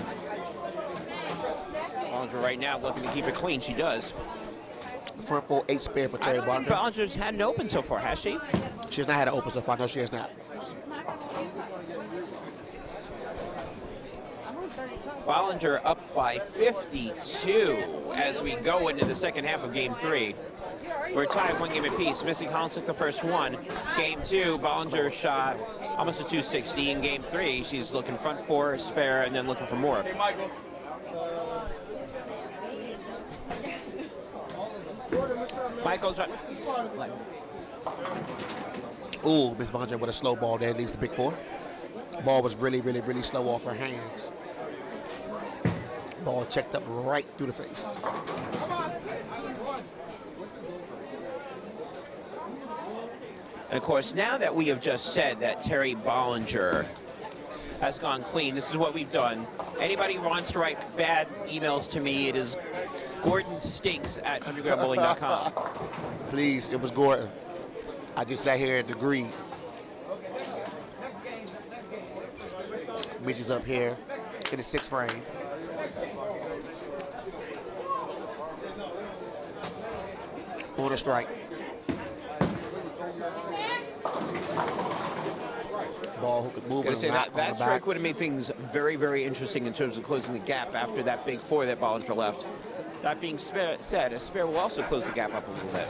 Bollinger right now looking to keep it clean. She does. Front 4, 8 spare for Terri Bollinger. Bollinger's hadn't opened so far, has she? She has not had an open so far. No, she has not. Bollinger up by 52 as we go into the second half of Game 3. We're tied 1 game apiece. Missy Collins took the first one. Game 2, Bollinger shot almost a 260. In Game 3, she's looking front 4, spare, and then looking for more. Michael's Ooh, Miss Bollinger with a slow ball there leads the big 4. Ball was really slow off her hands. Ball checked up right through the face. And of course, now that we have just said that Terri Bollinger has gone clean, this is what we've done. Anybody who wants to write bad emails to me, it is GordonStinks@undergroundbowling.com. Please, it was Gordon. I just sat here and agreed. Mitch is up here in the 6th frame. On a strike. Ball who could move it. That strike would have made things very, very interesting in terms of closing the gap after that big 4 that Bollinger left. That being said, a spare will also close the gap up a little bit.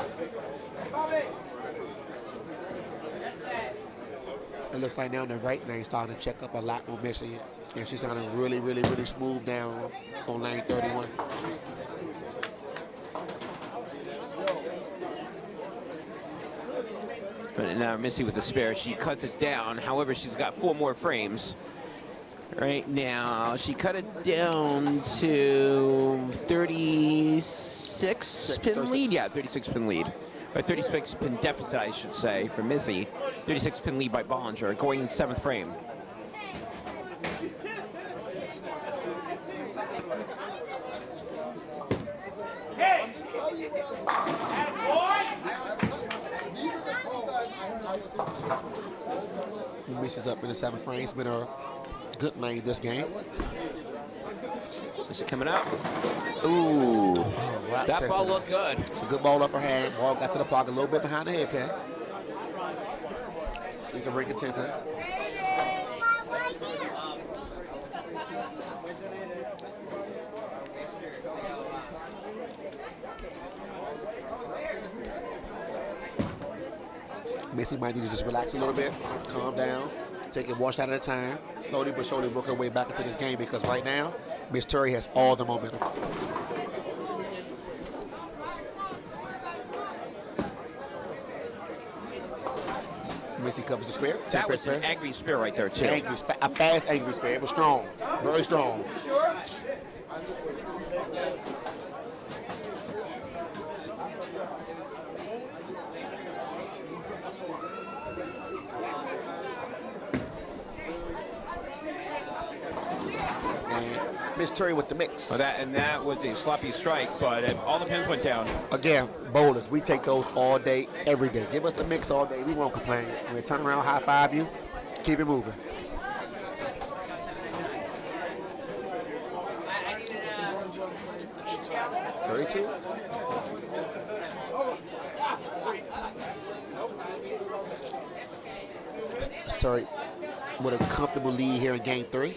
It looks like now the right lane's starting to check up a lot on Missy. And she's sounding really, really, really smooth down on lane 31. But now Missy with the spare, she cuts it down. However, she's got 4 more frames. Right now, she cut it down to 36 pin lead. Yeah, 36 pin lead. Or 36 pin deficit, I should say, for Missy. 36 pin lead by Bollinger, going in 7th frame. Missy's up in the 7th frame. It's been a good lane this game. Is it coming up? Ooh, that ball looked good. It's a good ball up her hand. Ball got to the pocket a little bit behind the head pin. He's a ring of 10 pin. Missy might need to just relax a little bit, calm down, take it one shot at a time, slowly but surely work her way back into this game because right now, Miss Terri has all the momentum. Missy covers the spare. That was an angry spare right there, too. Angry, a fast, angry spare. It was strong, very strong. Miss Terri with the mix. Well, that was a sloppy strike, but all the pins went down. Again, bowlers, we take those all day, every day. Give us the mix all day. We won't complain. We'll turn around, high five you, keep it moving. $32. Terri with a comfortable lead here in game 3.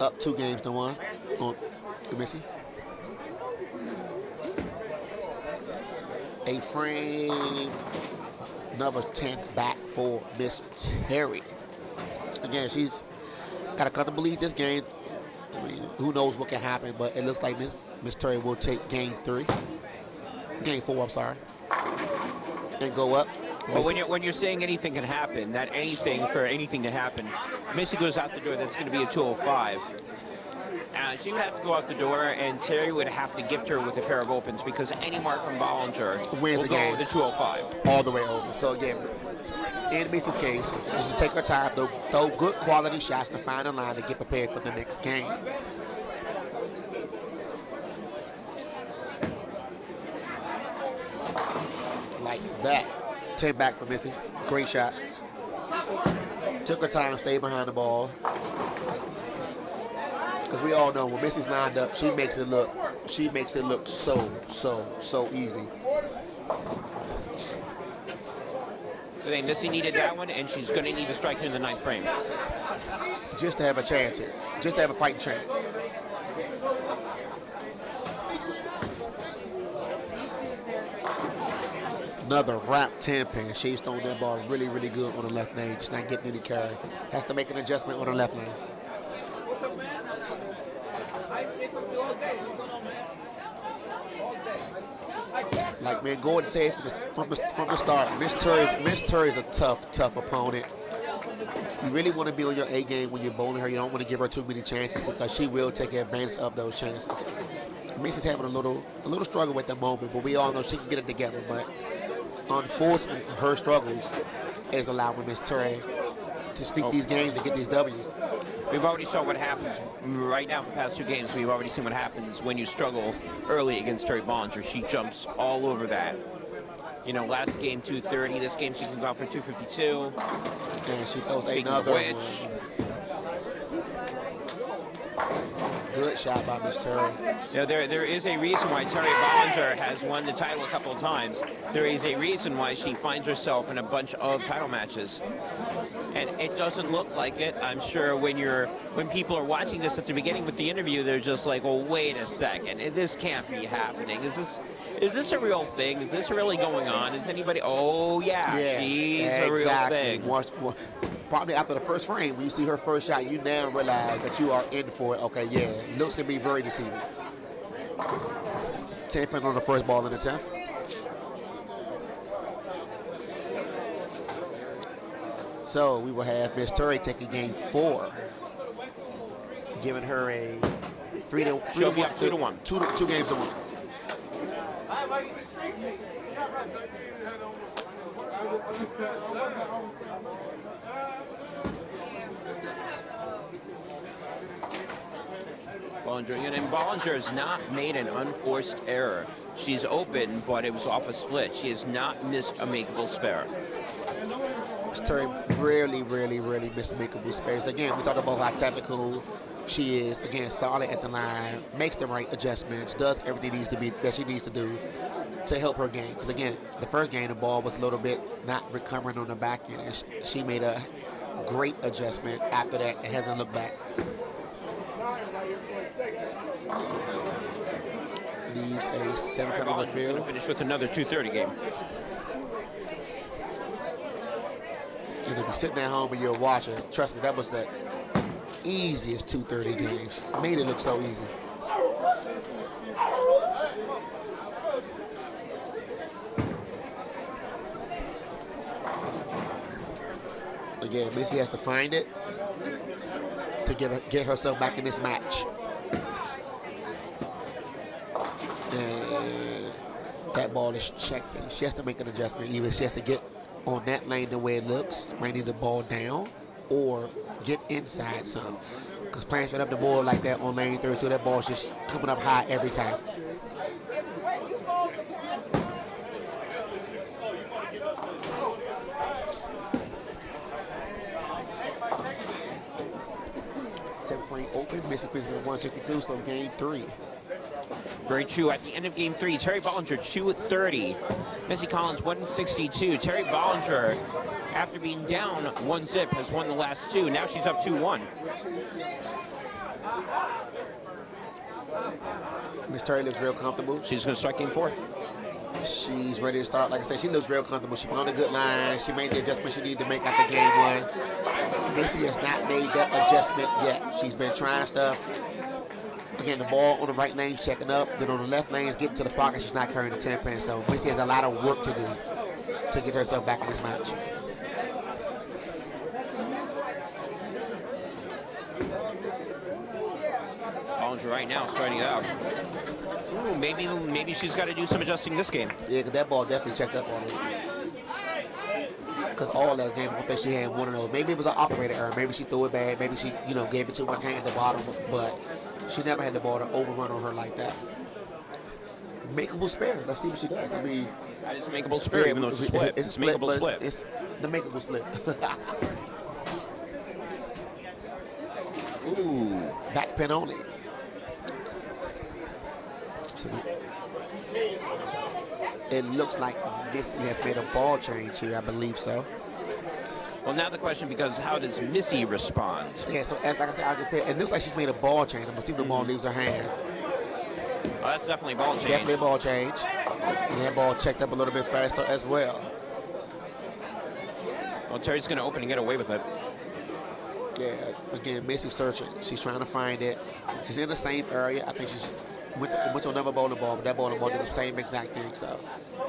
Up 2 games to 1 on Missy. A frame, another 10th back for Miss Terri. Again, she's got a comfortable lead this game. I mean, who knows what can happen, but it looks like Miss Terri will take game 4, I'm sorry, and go up. Well, when you're saying anything can happen, that anything for anything to happen, Missy goes out the door, that's going to be a 205. She would have to go out the door, and Terri would have to gift her with a pair of opens because any mark from Bollinger will go with the 205. All the way over. So again, in Missy's case, is to take her time, throw good quality shots to find a line to get prepared for the next game. Like that. 10 back for Missy. Great shot. Took her time, stayed behind the ball. Because we all know when Missy's lined up, she makes it look so easy. I think Missy needed that one, and she's going to need to strike in the 9th frame. Just to have a chance here. Just to have a fighting chance. Another wrap 10 pin. She's throwing that ball really, really good on the left lane. Just not getting any carry. Has to make an adjustment on the left lane. Like man, Gordon said from the start, Miss Terri's a tough opponent. You really want to be on your A game when you're bowling her. You don't want to give her too many chances because she will take advantage of those chances. Missy's having a little struggle at the moment, but we all know she can get it together. But unfortunately, her struggles is allowing Miss Terri to sneak these games and get these W's. We've already saw what happens right now for the past 2 games. We've already seen what happens when you struggle early against Terri Bollinger. She jumps all over that. You know, last game 230. This game she can go out for 252. And she throws another one. Good shot by Miss Terri. You know, there is a reason why Terri Bollinger has won the title a couple of times. There is a reason why she finds herself in a bunch of title matches. And it doesn't look like it. I'm sure when people are watching this at the beginning with the interview, they're just like, well, wait a second, this can't be happening. Is this a real thing? Is this really going on? Is anybody? Oh yeah, she's a real thing. Probably after the first frame, when you see her first shot, you now realize that you are in for it. Okay, yeah, looks can be very deceiving. 10 pin on the first ball in the 10th. So we will have Miss Terri taking game 4, giving her a 2 to 1. Two games to 1. Bollinger, and Bollinger has not made an unforced error. She's open, but it was off a split. She has not missed a makeable spare. Miss Terri rarely missed makeable spares. Again, we talked about how technical she is. Again, solid at the line, makes the right adjustments, does everything that she needs to do to help her game. Because again, the first game, the ball was a little bit not recovering on the back end, and she made a great adjustment after that and hasn't looked back. Leaves a 7 pin on the field. Going to finish with another 2:30 game. And if you're sitting at home and you're watching, trust me, that was the easiest 2:30 games. Made it look so easy. Again, Missy has to find it to get herself back in this match. And that ball is checked. And she has to make an adjustment. Either she has to get on that lane the way it looks, bringing the ball down, or get inside some. Because playing straight up the board like that on lane 32, that ball's just coming up high every time. Open, Missy finished with 162, so game 3. Very true. At the end of game 3, Terri Bollinger 230, Missy Collins 162. Terri Bollinger, after being down 1-0, has won the last 2. Now she's up 2-1. Miss Terri looks real comfortable. She's going to start game 4. She's ready to start. Like I said, she looks real comfortable. She found a good line. She made the adjustment she needed to make after game 1. Missy has not made that adjustment yet. She's been trying stuff. Again, the ball on the right lane checking up. Then on the left lane is getting to the pocket. She's not carrying the 10 pin. So Missy has a lot of work to do to get herself back in this match. Bollinger right now starting it out. Ooh, maybe she's got to do some adjusting this game. Yeah, because that ball definitely checked up on her. Because all that game, I don't think she had one of those. Maybe it was an operator error. Maybe she threw it bad. Maybe she, gave it too much hand at the bottom. But she never had the ball to overrun on her like that. Makeable spare. Let's see what she does. I mean, it's a makeable spare, even though it's a split. It's a makeable split. It's the makeable split. Ooh. Back pin only. So it looks like Missy has made a ball change here. I believe so. Well, now the question becomes, how does Missy respond? Yeah, so like I said, I just said, it looks like she's made a ball change. I'm going to see if the ball leaves her hand. Oh, that's definitely a ball change. Definitely a ball change. And that ball checked up a little bit faster as well. Well, Terri's going to open and get away with it. Yeah, again, Missy's searching. She's trying to find it. She's in the same area. I think she's went to another bowling ball, but that bowling ball did the same exact thing. So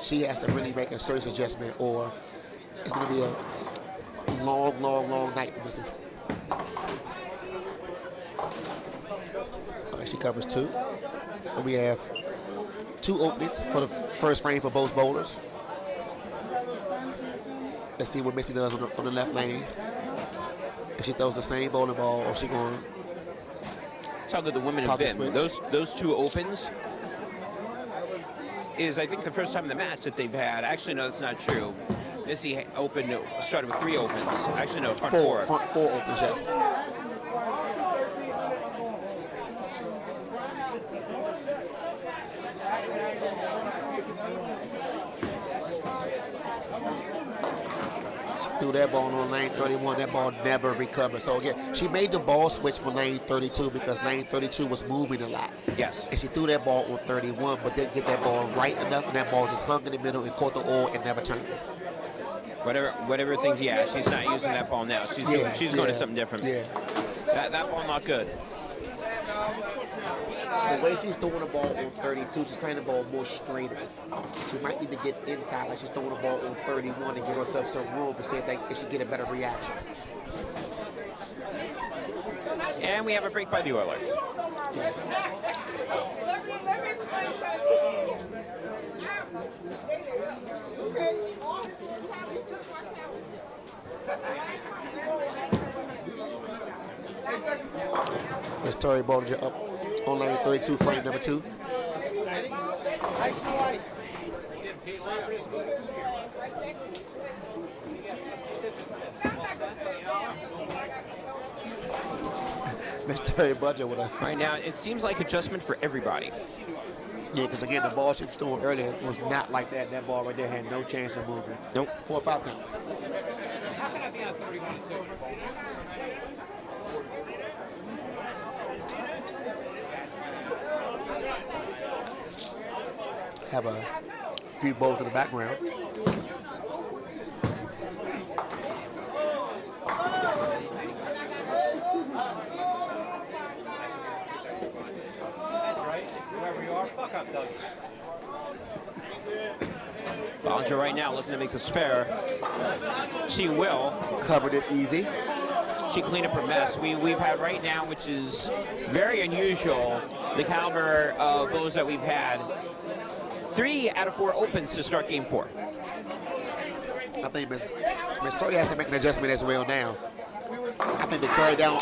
she has to really make a serious adjustment, or it's going to be a long night for Missy. All right, she covers 2. So we have 2 openings for the first frame for both bowlers. Let's see what Missy does on the left lane. If she throws the same bowling ball, or she going. That's how good the women have been. Those 2 opens is, I think, the first time in the match that they've had. Actually, no, that's not true. Missy started with 3 opens. Actually, no, front 4. Front 4 opens, yes. threw that ball on lane 31. That ball never recovered. So again, she made the ball switch for lane 32 because lane 32 was moving a lot. Yes. And she threw that ball on 31, but didn't get that ball right enough, and that ball just hung in the middle and caught the oil and never turned. Whatever things, yeah, she's not using that ball now. She's going to something different. Yeah. That ball not good. The way she's throwing the ball on 32, she's playing the ball more straighter. She might need to get inside like she's throwing the ball on 31 and give herself some room to see if she get a better reaction. And we have a break by the Oilers. There's Terri Bollinger up on lane 32, frame number 2. Miss Terri Bollinger with a... Right now, it seems like adjustment for everybody. Yeah, because again, the ball she was throwing earlier was not like that. That ball right there had no chance of moving. Nope. 4 or 5 count. How can I be on 31 and 2? Have a few balls in the background. Bollinger right now looking to make the spare. She will. Covered it easy. She cleaned up her mess. We've had right now, which is very unusual, the caliber of blows that we've had. 3 out of 4 opens to start game 4. I think Miss Terri has to make an adjustment as well now. I think the carry down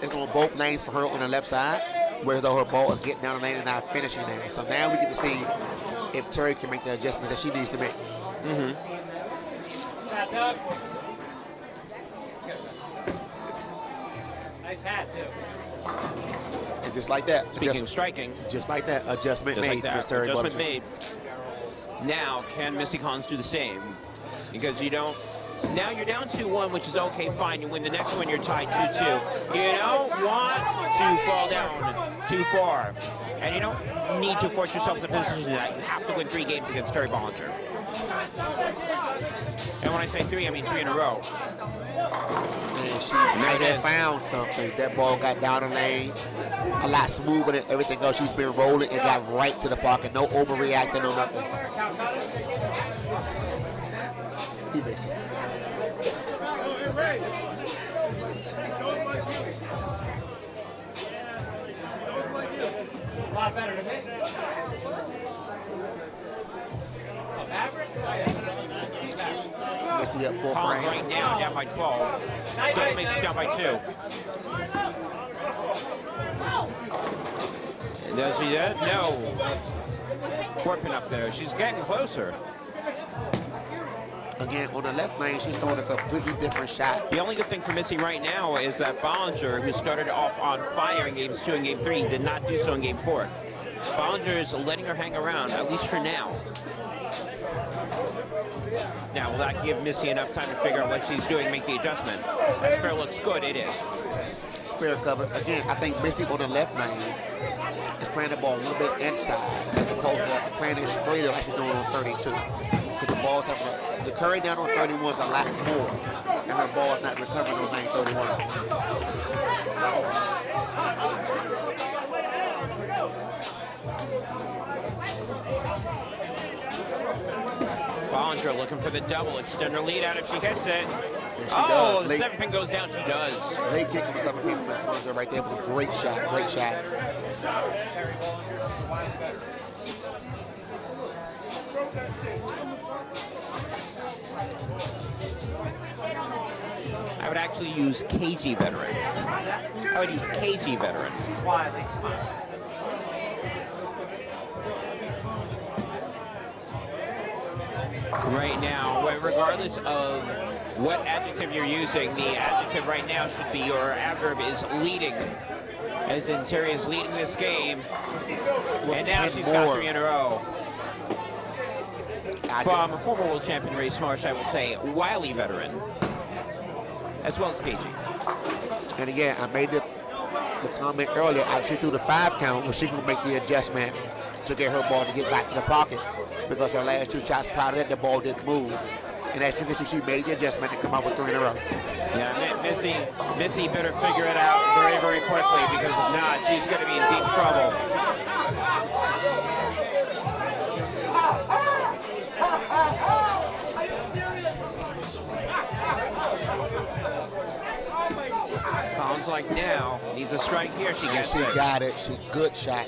is on both lanes for her on the left side, whereas though her ball is getting down the lane and not finishing there. So now we get to see if Terri can make the adjustment that she needs to make. Nice hat, too. And just like that. Speaking of striking. Just like that. Adjustment Just made like that. for Miss Terri Adjustment Bollinger. made. Now, can Missy Collins do the same? Because you don't. Now you're down 2-1, which is okay, fine. You win the next one, you're tied 2-2. You don't want to fall down too far. And you don't need to force yourself in the position that you have to win 3 games against Terri Bollinger. And when I say 3, I mean 3 in a row. And she might have found something. That ball got down the lane a lot smoother than everything else. She's been rolling and got right to the pocket. No overreacting, no nothing. He makes it. A lot better than me. Missy up 4 Collins frames. right now down by 12. Still makes it down by 2. Does she that? No. Corpin up there. She's getting closer. Again, on the left lane, she's throwing a completely different shot. The only good thing for Missy right now is that Bollinger, who started off on fire in games 2 and game 3, did not do so in game 4. Bollinger is letting her hang around, at least for now. Now, will that give Missy enough time to figure out what she's doing, make the adjustment? That spare looks good, it is. Spare cover. Again, I think Missy on the left lane is playing the ball a little bit inside as opposed to playing it straighter like she's doing on 32. Because the ball's the curry down on 31 is a lot more, and her ball is not recovering on lane 31. Bollinger looking for the double, extend her lead out if she hits it. Oh, the 7-pin goes down, she does. Late kick from 7-pin right there was a great shot, great shot. I would actually use KG veteran. I would use KG veteran. Right now, regardless of what adjective you're using, the adjective right now should be, your adverb is leading. As in, Terri is leading this game. And now she's got 3 in a row. From a former world champion Ray Smarsh, I will say, wily veteran. as well as KG. And again, I made the comment earlier. After she threw the 5 count, she could make the adjustment to get her ball to get back to the pocket because her last 2 shots prior to that, the ball didn't move. And as you can see, she made the adjustment and come out with 3 in a row. Yeah, Missy better figure it out very, very quickly because if not, she's going to be in deep trouble. Collins like now needs a strike here. She gets She it. got it. Good shot.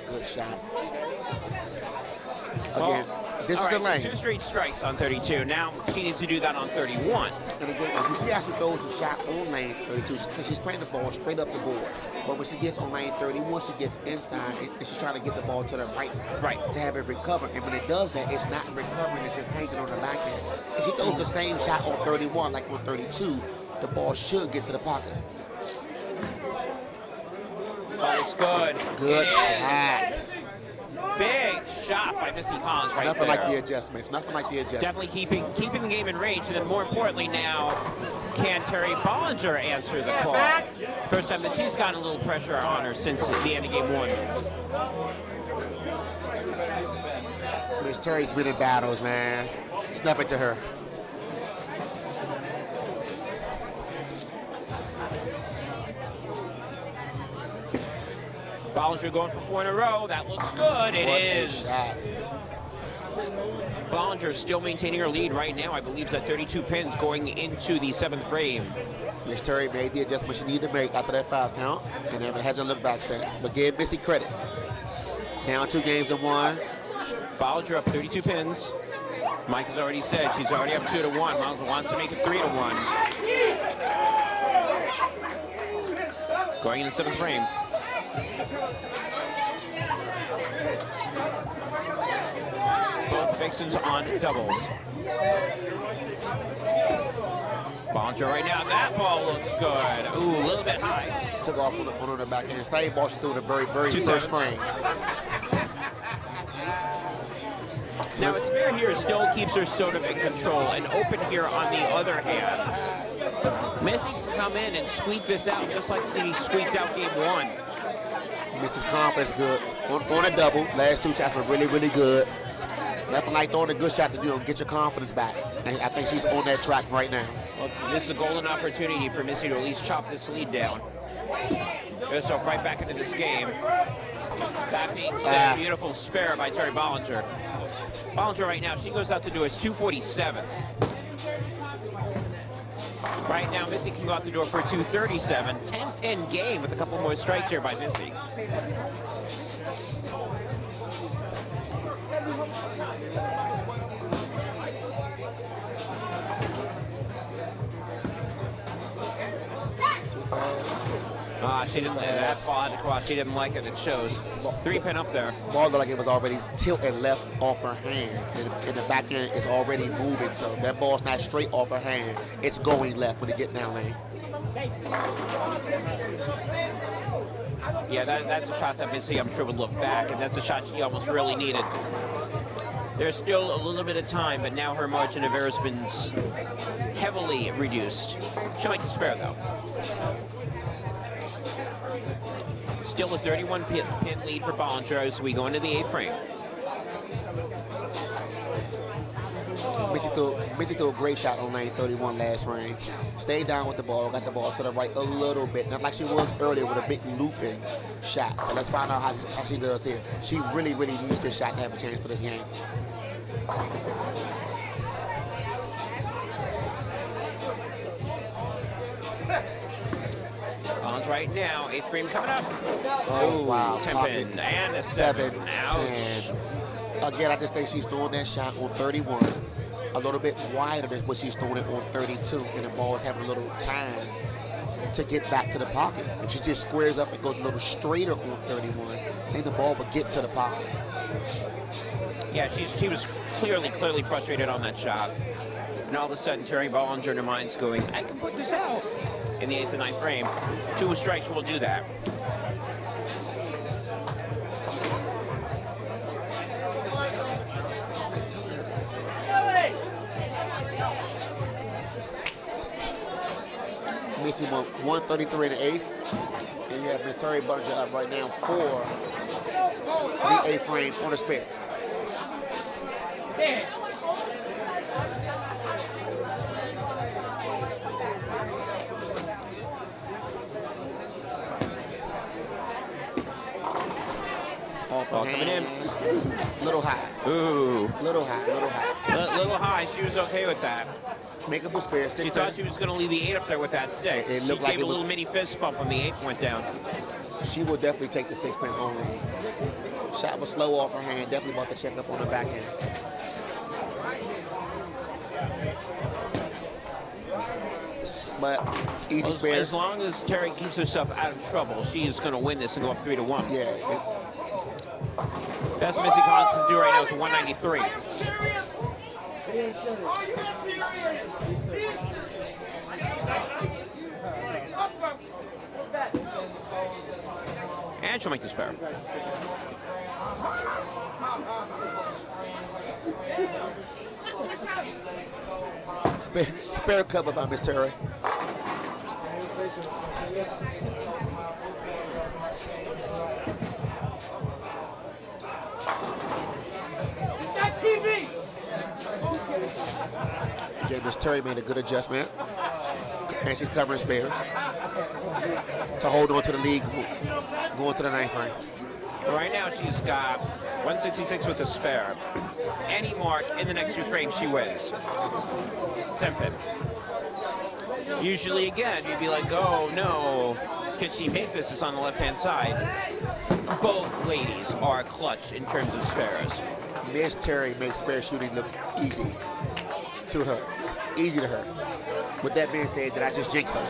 Again, this is the lane. 2 straight strikes on 32. Now she needs to do that on 31. And again, if you see how she throws the shot on lane 32, she's playing the ball straight up the board. But when she gets on lane 31, she gets inside and she's trying to get the ball to the right to have it recover. And when it does that, it's not recovering, it's just hanging on the back end. If she throws the same shot on 31 like on 32, the ball should get to the pocket. Oh, it's good. Good It shot. is. Big shot by Missy Collins right Nothing there. like the adjustments. Nothing like the adjustments. Definitely keeping the game in range, and then more importantly now, can Terri Bollinger answer the call? First time that she's gotten a little pressure on her since the end of game 1. Miss Terry's winning battles, man. Snuff it to her. Bollinger going for 4 in a row. That looks good. It is. Bollinger still maintaining her lead right now. I believe it's at 32 pins going into the 7th frame. Miss Terry made the adjustment she needed to make after that 5 count, and then it hasn't looked back since. But give Missy credit. Down 2 games to 1. Bollinger up 32 pins. Mike has already said she's already up 2 to 1. Miles wants to make it 3 to 1. Going in the 7th frame. Both Vixens on doubles. Bollinger right now. That ball looks good. Ooh, a little bit high. Took off on the back end. Same ball she threw in the very, very 2-7. first frame. Now, a spare here still keeps her sort of in control, and open here on the other hand. Missy can come in and squeak this out just like she squeaked out game 1. Missy's confidence good. On a double, last 2 shots were really, really good. Nothing like throwing a good shot to get your confidence back. And I think she's on that track right now. Well, this is a golden opportunity for Missy to at least chop this lead down. Get herself right back into this game. That being said, beautiful spare by Terri Bollinger. Bollinger right now, she goes out to do is 247. Right now, Missy can go out the door for 237. 10-pin game with a couple more strikes here by Missy. She didn't that ball had to cross. She didn't like it. It shows. 3-pin up there. Ball looked like it was already tilted left off her hand. And the back end is already moving, so that ball's not straight off her hand. It's going left when it get down lane. Yeah, that's a shot that Missy, I'm sure, would look back, and that's a shot she almost really needed. There's still a little bit of time, but now her margin of error has been heavily reduced. She'll make the spare, though. Still a 31-pin lead for Bollinger as we go into the 8th frame. Missy threw a great shot on lane 31 last range. Stayed down with the ball, got the ball to the right a little bit. Not like she was earlier with a big looping shot. So let's find out how she does here. She really, really needs this shot to have a chance for this game. Bollinger right now, 8th frame coming up. Oh, wow. 10-pin and a 7. Ouch. 10. Again, I just think she's throwing that shot on 31 a little bit wider than what she's throwing it on 32, and the ball is having a little time to get back to the pocket. If she just squares up and goes a little straighter on 31, then the ball would get to the pocket. Yeah, she was clearly frustrated on that shot. And all of a sudden, Terri Bollinger in her mind's going, I can put this out. In the 8th and 9th frame, 2 strikes will do that. Missy went 133 in the eighth. And you have Miss Terri Bollinger up right now for the eighth frame on the spare. Off her Coming in. hand. Little high. Ooh. Little high, little high. Little high. She was okay with that. Makeable spare. She thought she was going to leave the 8 up there with that 6. It She looked like gave it a little was- mini fist bump when the 8 went down. She will definitely take the 6-pin home lane. Shot was slow off her hand. Definitely about to check up on the backhand. But easy spare. As long as Terri keeps herself out of trouble, she is going to win this and go up 3-1. Yeah. Best Missy Collins can do right now is 193. And she'll make the spare. Spare cover by Miss Terri. Again, Miss Terri made a good adjustment. And she's covering spares to hold on to the lead going to the 9th frame. Right now she's got 166 with a spare. Any mark in the next 2 frames, she wins. 10-pin. Usually, again, you'd be like, oh, no. Can she make this? It's on the left-hand side. Both ladies are clutch in terms of spares. Miss Terri makes spare shooting look easy to her. Easy to her. With that being said, did I just jinx her?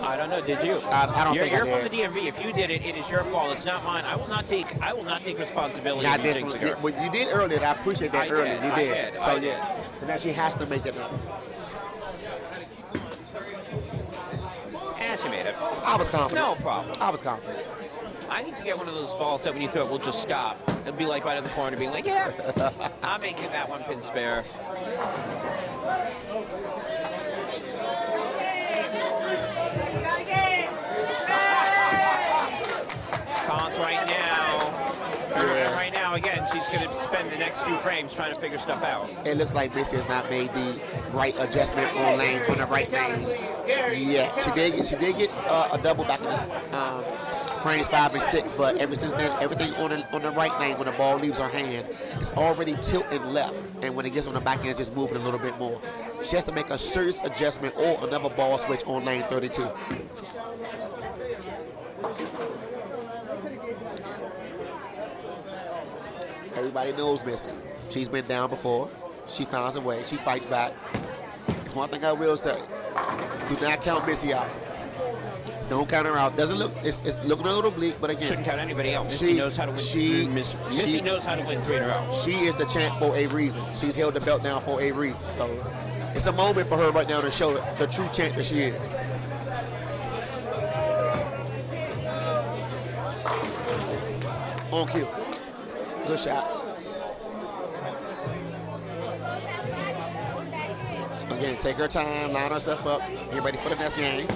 I don't know. Did you? I don't think I You're did. from the DMV. If you did it, it is your fault. It's not mine. I will not take responsibility Not for you this jinxing one. her. What you did earlier, I appreciate that I earlier. did, You I did. did, So, I did. So now she has to make it up. And she made it. I was confident. No problem. I was confident. I need to get one of those balls that when you throw it, will just stop. It'll be like right in the corner, being like, yeah, I'm making that 1-pin spare. Collins right now. Right now, again, she's going to spend the next 2 frames trying to figure stuff out. It looks like Missy has not made the right adjustment on the right lane yet. She did get a double back in frames 5 and 6, but ever since then, everything on the right lane when the ball leaves her hand is already tilting left, and when it gets on the back end, it's just moving a little bit more. She has to make a serious adjustment or another ball switch on lane 32. Everybody knows Missy. She's been down before. She finds a way. She fights back. It's one thing I will say. Do not count Missy out. Don't count her out. Doesn't look. It's looking a little bleak, but again, Shouldn't count anybody else. Missy knows how to win. Missy knows how to win 3 in a row. She is the champ for a reason. She's held the belt down for a reason. So it's a moment for her right now to show the true champ that she is. On cue. Good shot. Again, take her time, line herself up, get ready for the next game.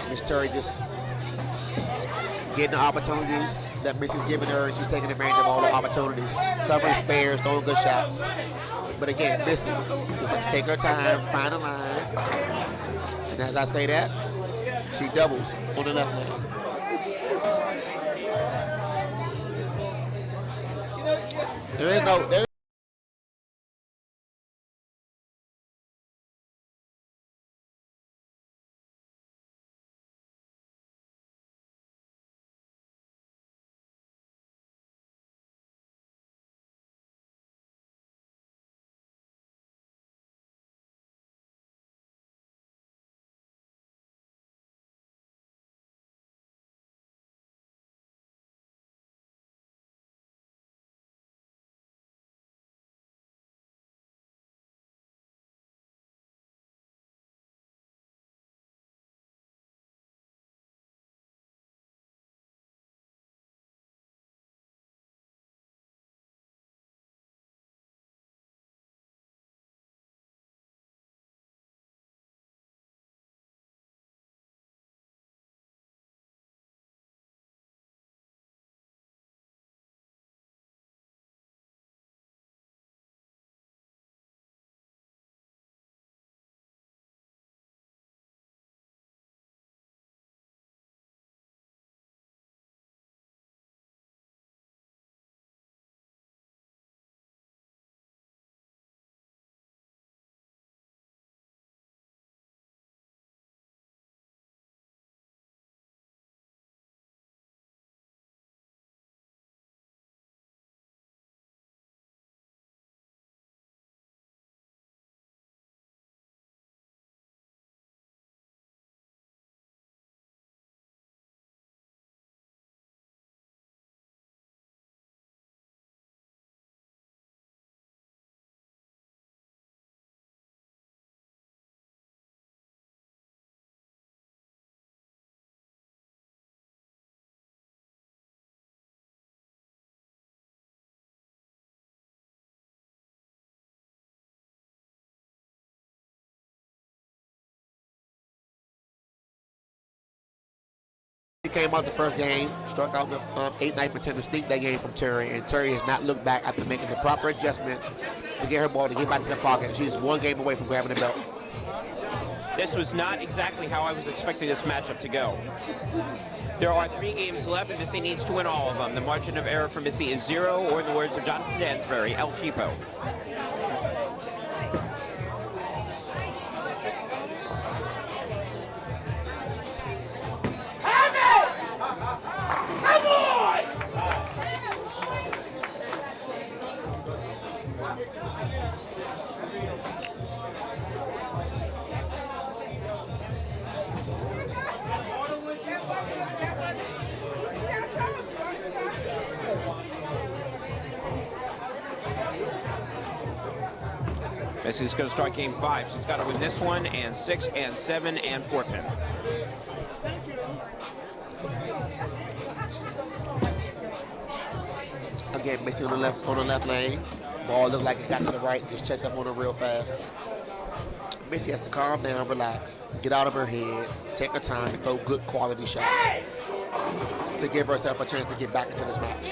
Miss Terri just getting the opportunities that Missy's giving her, and she's taking advantage of all the opportunities. Covering spares, throwing good shots. But again, Missy just has to take her time, find a line. And as I say that, she doubles on the left lane. There is came out the first game, struck out the 8-9 attempt to sneak that game from Terri, and Terri has not looked back after making the proper adjustments to get her ball to get back to the pocket. She's one game away from grabbing the belt. This was not exactly how I was expecting this matchup to go. There are 3 games left, and Missy needs to win all of them. The margin of error for Missy is 0, or in the words of Jonathan Dansbury, El Cheapo. Missy's going to start game 5. She's got to win this one, and 6, and 7, and forfeit. Again, Missy on the left lane. Ball looked like it got to the right. Just checked up on her real fast. Missy has to calm down, relax, get out of her head, take her time to throw good quality shots to give herself a chance to get back into this match.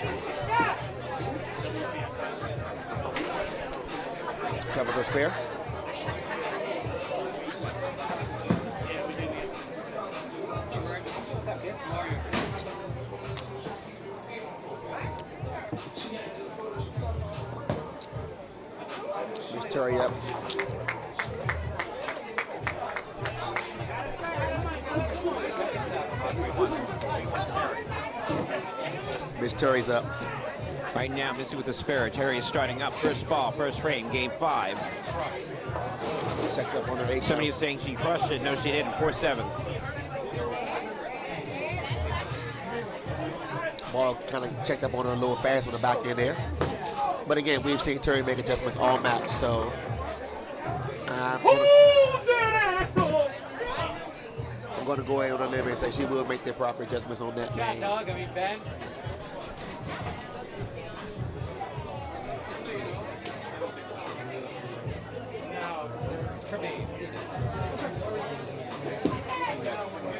Covers her spare. Miss Terri up. Miss Terry's up. Right now, Missy with the spare. Terri is starting up. First ball, first frame, game 5. Checks up on her 8. Somebody is saying she crushed it. No, she didn't. 4-7. Ball kind of checked up on her a little fast on the back end there. But again, we've seen Terri make adjustments all match, so I'm going to go ahead on a limb and say she will make the proper adjustments on that Chat game. dog, Ben.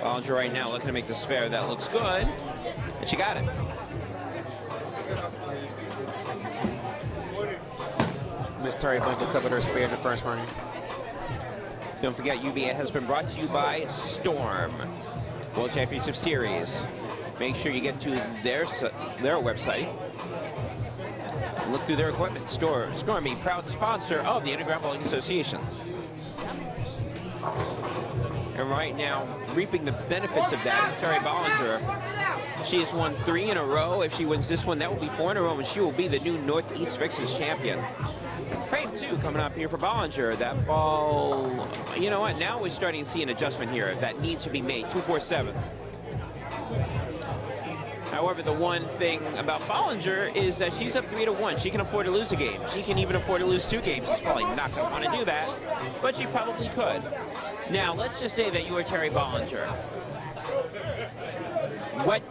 Bollinger right now looking to make the spare. That looks good. And she got it. Miss Terri Bollinger covered her spare in the first frame. Don't forget, U.B.A. has been brought to you by Storm World Championship Series. Make sure you get to their website. Look through their equipment. Storm, a proud sponsor of the Underground Bowling Association. And right now, reaping the benefits of that is Terri Bollinger. She has won 3 in a row. If she wins this one, that will be 4 in a row, and she will be the new Northeast Vixens champion. Frame 2 coming up here for Bollinger. That ball, you know what? Now we're starting to see an adjustment here that needs to be made. 2-4-7. However, the one thing about Bollinger is that she's up 3-1. She can afford to lose a game. She can even afford to lose 2 games. She's probably not going to want to do that, but she probably could. Now, let's just say that you are Terri Bollinger. What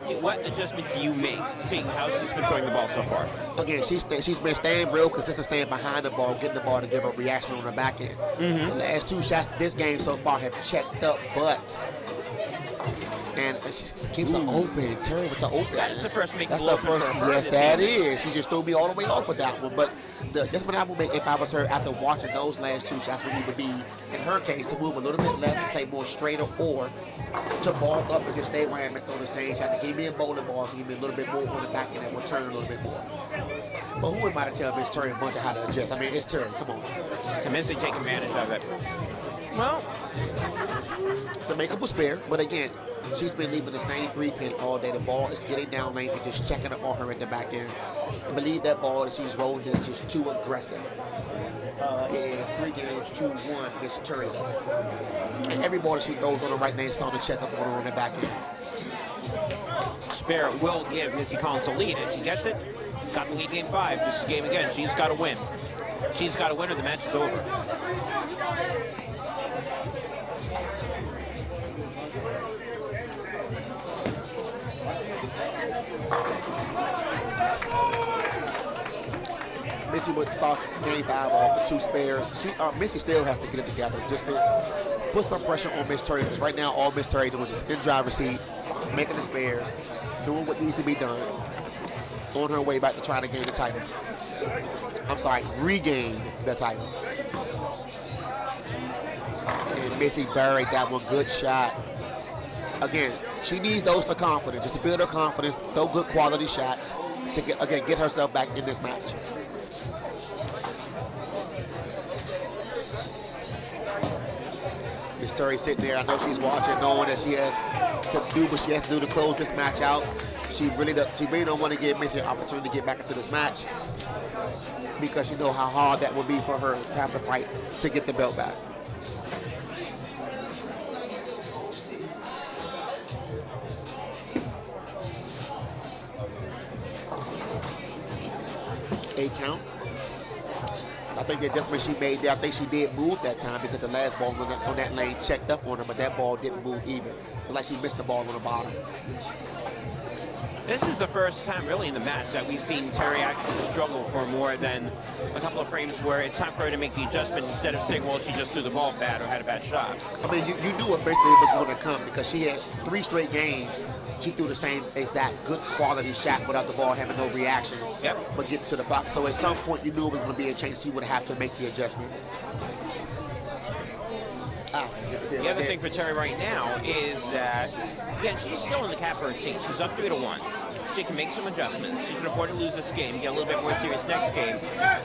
adjustment do you make, seeing how she's been throwing the ball so far? Again, she's been staying real consistent, staying behind the ball, getting the ball to give her a reaction on the back end. The last 2 shots this game so far have checked up, but and she keeps her open. Terri with the open. That's the first make. That's the first. Yes, that is. She just threw me all the way off with that one. But that's what I would make if I was her after watching those last 2 shots. Would either be, in her case, to move a little bit left, play more straighter, or to ball up and just stay where I am and throw the same shot. To give me a bowling ball, so give me a little bit more on the back end and return a little bit more. But who am I to tell Miss Terri a bunch of how to adjust? I mean, it's Terri. Come on. To Missy take advantage of it. Well, it's a makeable spare, but again, she's been leaving the same 3-pin all day. The ball is getting down lane and just checking up on her at the back end. I believe that ball that she's rolling is just too aggressive. It is 3 games, 2-1, Miss Terri. And every ball that she throws on the right lane is starting to check up on her on the back end. spare will give Missy Collins a lead, and she gets it. Got the lead game 5. This is game again. She's got to win. She's got to win or the match is over. Missy would start game 5 off with 2 spares. Missy still has to get it together just to put some pressure on Miss Terri, because right now all Miss Terri doing is in driver's seat, making the spares, doing what needs to be done, on her way back to trying to gain the title. I'm sorry, regain the title. And Missy buried that one. Good shot. Again, she needs those for confidence, just to build her confidence, throw good quality shots to get herself back in this match. Miss Terri sitting there. I know she's watching, knowing that she has to do what she has to do to close this match out. She really don't want to give Missy an opportunity to get back into this match because she knows how hard that will be for her to have to fight to get the belt back. A count. I think the adjustment she made there, I think she did move that time because the last ball on that lane checked up on her, but that ball didn't move either. It's like she missed the ball on the bottom. This is the first time really in the match that we've seen Terri actually struggle for more than a couple of frames where it's time for her to make the adjustment instead of saying, well, she just threw the ball bad or had a bad shot. I mean, you knew eventually it was going to come because she had 3 straight games. She threw the same exact good quality shot without the ball having no reaction, but getting to the box. So at some point you knew it was going to be a change. She would have to make the adjustment. The other thing for Terri right now is that, again, she's still in the catbird seat. She's up 3-1. She can make some adjustments. She can afford to lose this game, get a little bit more serious next game,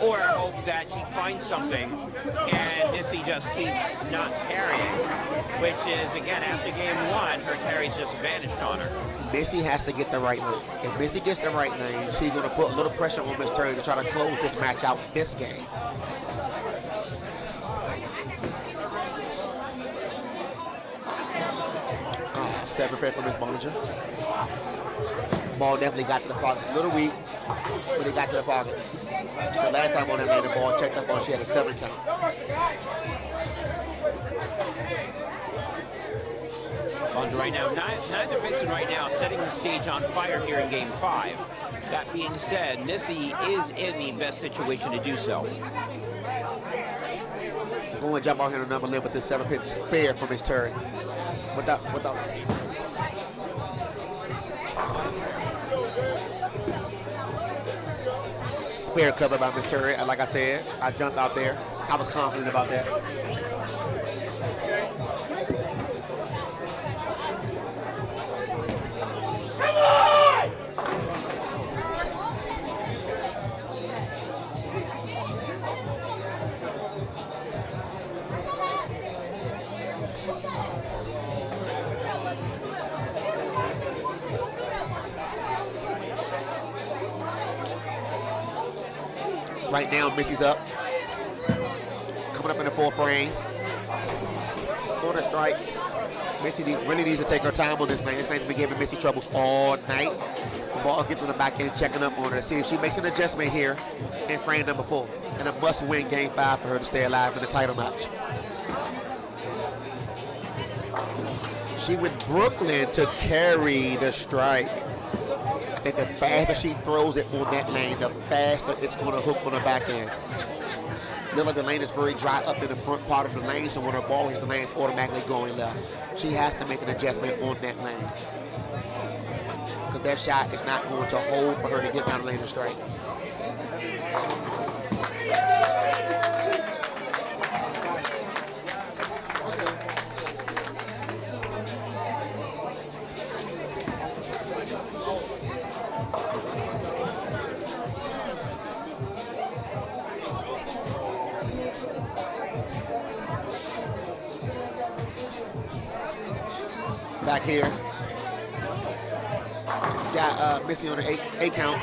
or hope that she finds something and Missy just keeps not carrying, which is, again, after game 1, her carry's just advantaged on her. Missy has to get the right lane. If Missy gets the right lane, she's going to put a little pressure on Miss Terri to try to close this match out this game. Seven pair for Miss Bollinger. Ball definitely got to the pocket. A little weak, but it got to the pocket. The last time on that lane, the ball checked up on, she had a 7 count. Bollinger right now, neither Vixen right now setting the stage on fire here in game 5. That being said, Missy is in the best situation to do so. We're going to jump out here on number 11 with this 7-pin spare for Miss Terri. Without. Spare cover by Miss Terri. And like I said, I jumped out there. I was confident about that. Right now, Missy's up. Coming up in the 4th frame. Corner strike. Missy really needs to take her time on this lane. This lane's been giving Missy troubles all night. The ball gets on the back end, checking up on her to see if she makes an adjustment here in frame number 4. And a must-win game 5 for her to stay alive in the title match. She went Brooklyn to carry the strike. I think the faster she throws it on that lane, the faster it's going to hook on the back end. Look like the lane is very dry up in the front part of the lane, so when her ball hits the lane, it's automatically going left. She has to make an adjustment on that lane because that shot is not going to hold for her to get down the lane and strike. Back here. Got Missy on an 8 count.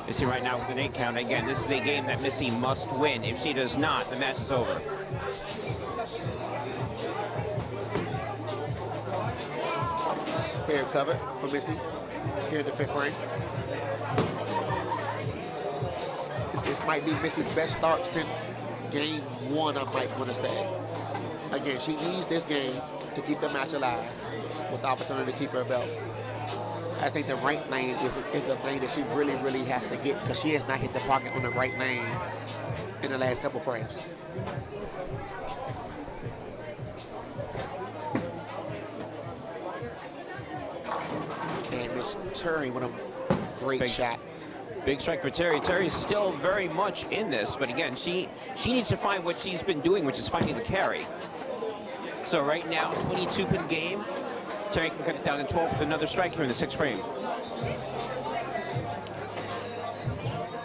Missy right now with an 8 count. Again, this is a game that Missy must win. If she does not, the match is over. Spare cover for Missy here in the 5th frame. This might be Missy's best start since game 1, I might want to say. Again, she needs this game to keep the match alive with the opportunity to keep her belt. I think the right lane is the lane that she really, really has to get because she has not hit the pocket on the right lane in the last couple frames. Terri with a great shot. Big strike for Terri. Terry's still very much in this, but again, she needs to find what she's been doing, which is finding the carry. So right now, 22-pin game. Terri can cut it down to 12 with another strike here in the 6th frame.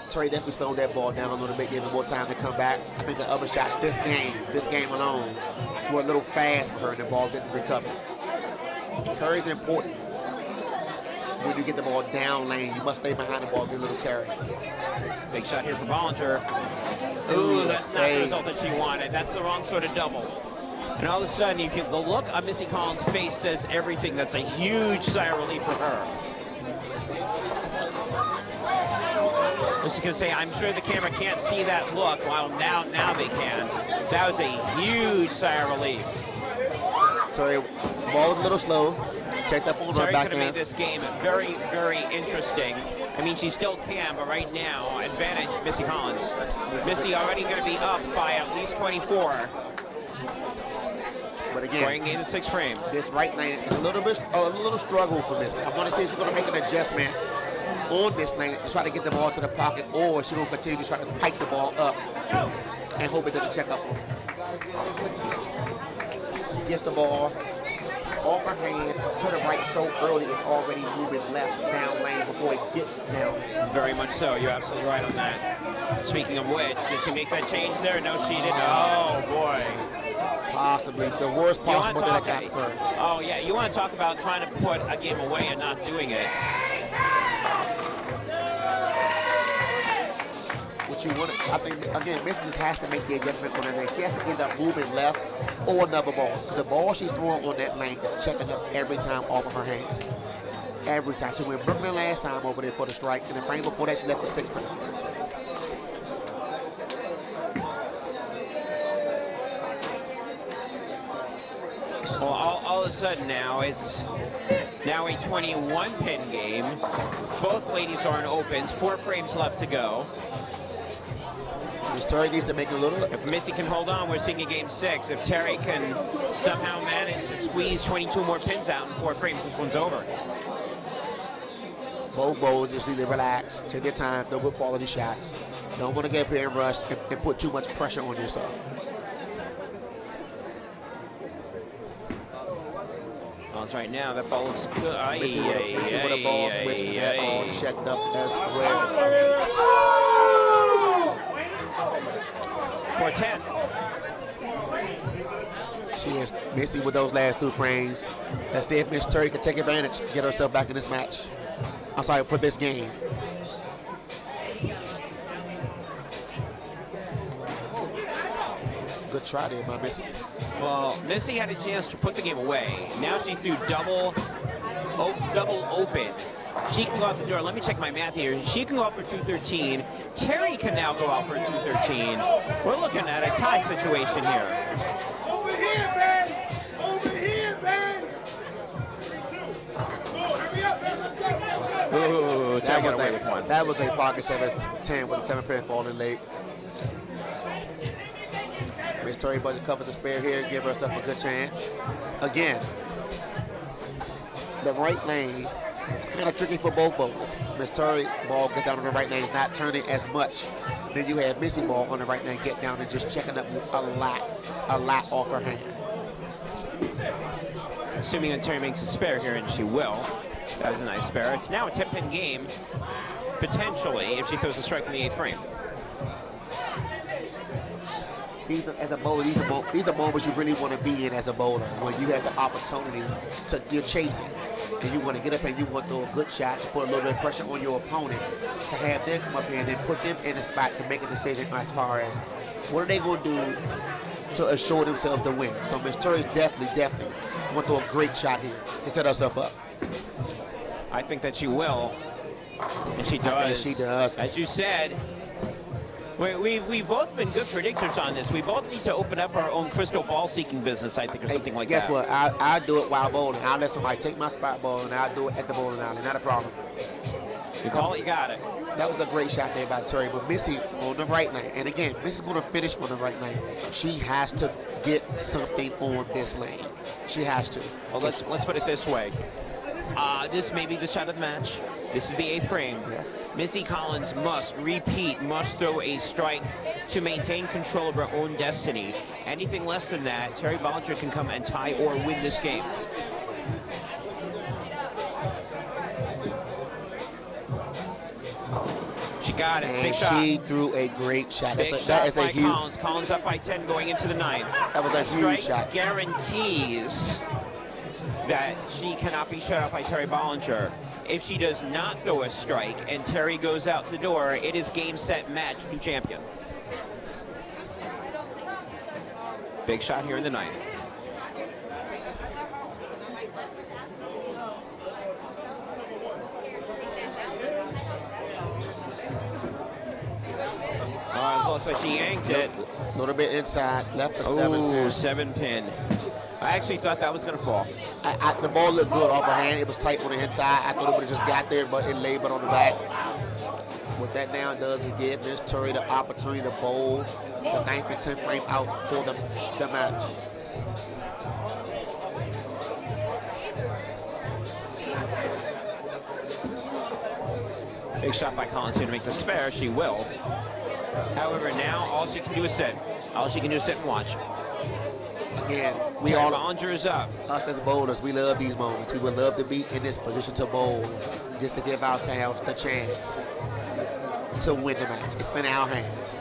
Terri definitely slowed that ball down a little bit, gave him more time to come back. I think the other shots this game alone, were a little fast for her and the ball didn't recover. Carry's important. When you get the ball down lane, you must stay behind the ball, get a little carry. Big shot here for Bollinger. Ooh, that's not the result that she wanted. That's the wrong sort of double. And all of a sudden, if you, the look on Missy Collins' face says everything. That's a huge sigh of relief for her. She's going to say, I'm sure the camera can't see that look. Well, now they can. That was a huge sigh of relief. Terri, ball was a little slow. Checked up on her Terri back could have made this game very, very interesting. I mean, she still can, but right now, advantage Missy Collins. Missy already going to be up by at least 24. But again, going in the 6th frame. This right lane is a little struggle for Missy. I want to see if she's going to make an adjustment on this lane to try to get the ball to the pocket, or she will continue to try to pipe the ball up and hope it doesn't check up. She gets the ball off her hand to the right so early, it's already moving left down lane before it gets down. Very much so. You're absolutely right on that. Speaking of which, did she make that change there? No, she didn't. Oh, boy. Possibly the worst possible that I got for her. Oh, yeah. You want to talk about trying to put a game away and not doing it. What you want to, I think, again, Missy just has to make the adjustment on that lane. She has to end up moving left or another ball. The ball she's throwing on that lane is checking up every time off of her hands. Every time. She went Brooklyn last time over there for the strike, and the frame before that she left the 6th frame. Well, all of a sudden now, it's now a 21-pin game. Both ladies are in opens. 4 frames left to go. Terri needs to make it a little. If Missy can hold on, we're seeing a game 6. If Terri can somehow manage to squeeze 22 more pins out in 4 frames, this one's over. Both bowlers just need to relax, take their time, no good quality shots. Don't want to get up here and rush and put too much pressure on yourself. Well, right now, that ball looks good. Missy with a ball switch, and that ball checked up as well. 4-10. She is Missy with those last 2 frames. Let's see if Miss Terri can take advantage, get herself back in this match. I'm sorry, for this game. Good try there by Missy. Well, Missy had a chance to put the game away. Now she threw double open. She can go out the door. Let me check my math here. She can go out for 213. Terri can now go out for 213. We're looking at a tie situation here. Over here, man! Over here, man! Hurry up, man! Let's go! Ooh, Terri got away with one. That was a pocket 7-10 with a 7-pin falling late. Miss Terri Budget covers the spare here, give herself a good chance. Again, the right lane, it's kind of tricky for both bowlers. Miss Terri ball gets down on the right lane, is not turning as much. Then you have Missy ball on the right lane, get down and just checking up a lot off her hand. Assuming that Terri makes a spare here, and she will. That was a nice spare. It's now a 10-pin game, potentially, if she throws a strike in the 8th frame. As a bowler, these are moments you really want to be in as a bowler, when you have the opportunity to, you're chasing, and you want to get up and you want to throw a good shot to put a little bit of pressure on your opponent, to have them come up here and then put them in a spot to make a decision as far as what are they going to do to assure themselves the win. So Miss Terri definitely want to throw a great shot here to set herself up. I think that she will, and she does. She does. As you said, we've both been good predictors on this. We both need to open up our own crystal ball seeking business, I think, or something like that. Guess what? I'll do it while bowling. I'll let somebody take my spot ball, and I'll do it at the bowling alley. Not a problem. You call it, you got it. That was a great shot there by Terri. But Missy on the right lane, and again, Missy's going to finish on the right lane. She has to get something on this lane. She has to. Well, let's put it this way. This may be the shot of the match. This is the 8th frame. Missy Collins must throw a strike to maintain control of her own destiny. Anything less than that, Terri Bollinger can come and tie or win this game. She got it. And Big shot. she threw a great shot. Big That shot is a by huge. Collins. Collins up by 10 going into the 9th. That was a huge Strike shot. guarantees that she cannot be shut out by Terri Bollinger. If she does not throw a strike and Terri goes out the door, it is game, set, match, new champion. Big shot here in the 9th. Looks like she yanked it. A little bit inside, left the 7 pin. 7 pin. I actually thought that was going to fall. The ball looked good off her hand. It was tight on the inside. I thought it would have just got there, but it labored on the back. What that now does is give Miss Terri the opportunity to bowl the 9th and 10th frame out for the match. Big shot by Collins here to make the spare. She will. However, now all she can do is sit. All she can do is sit and watch. Again, Terri Bollinger is up. Us as bowlers, we love these moments. We would love to be in this position to bowl, just to give ourselves the chance to win the match. It's in our hands.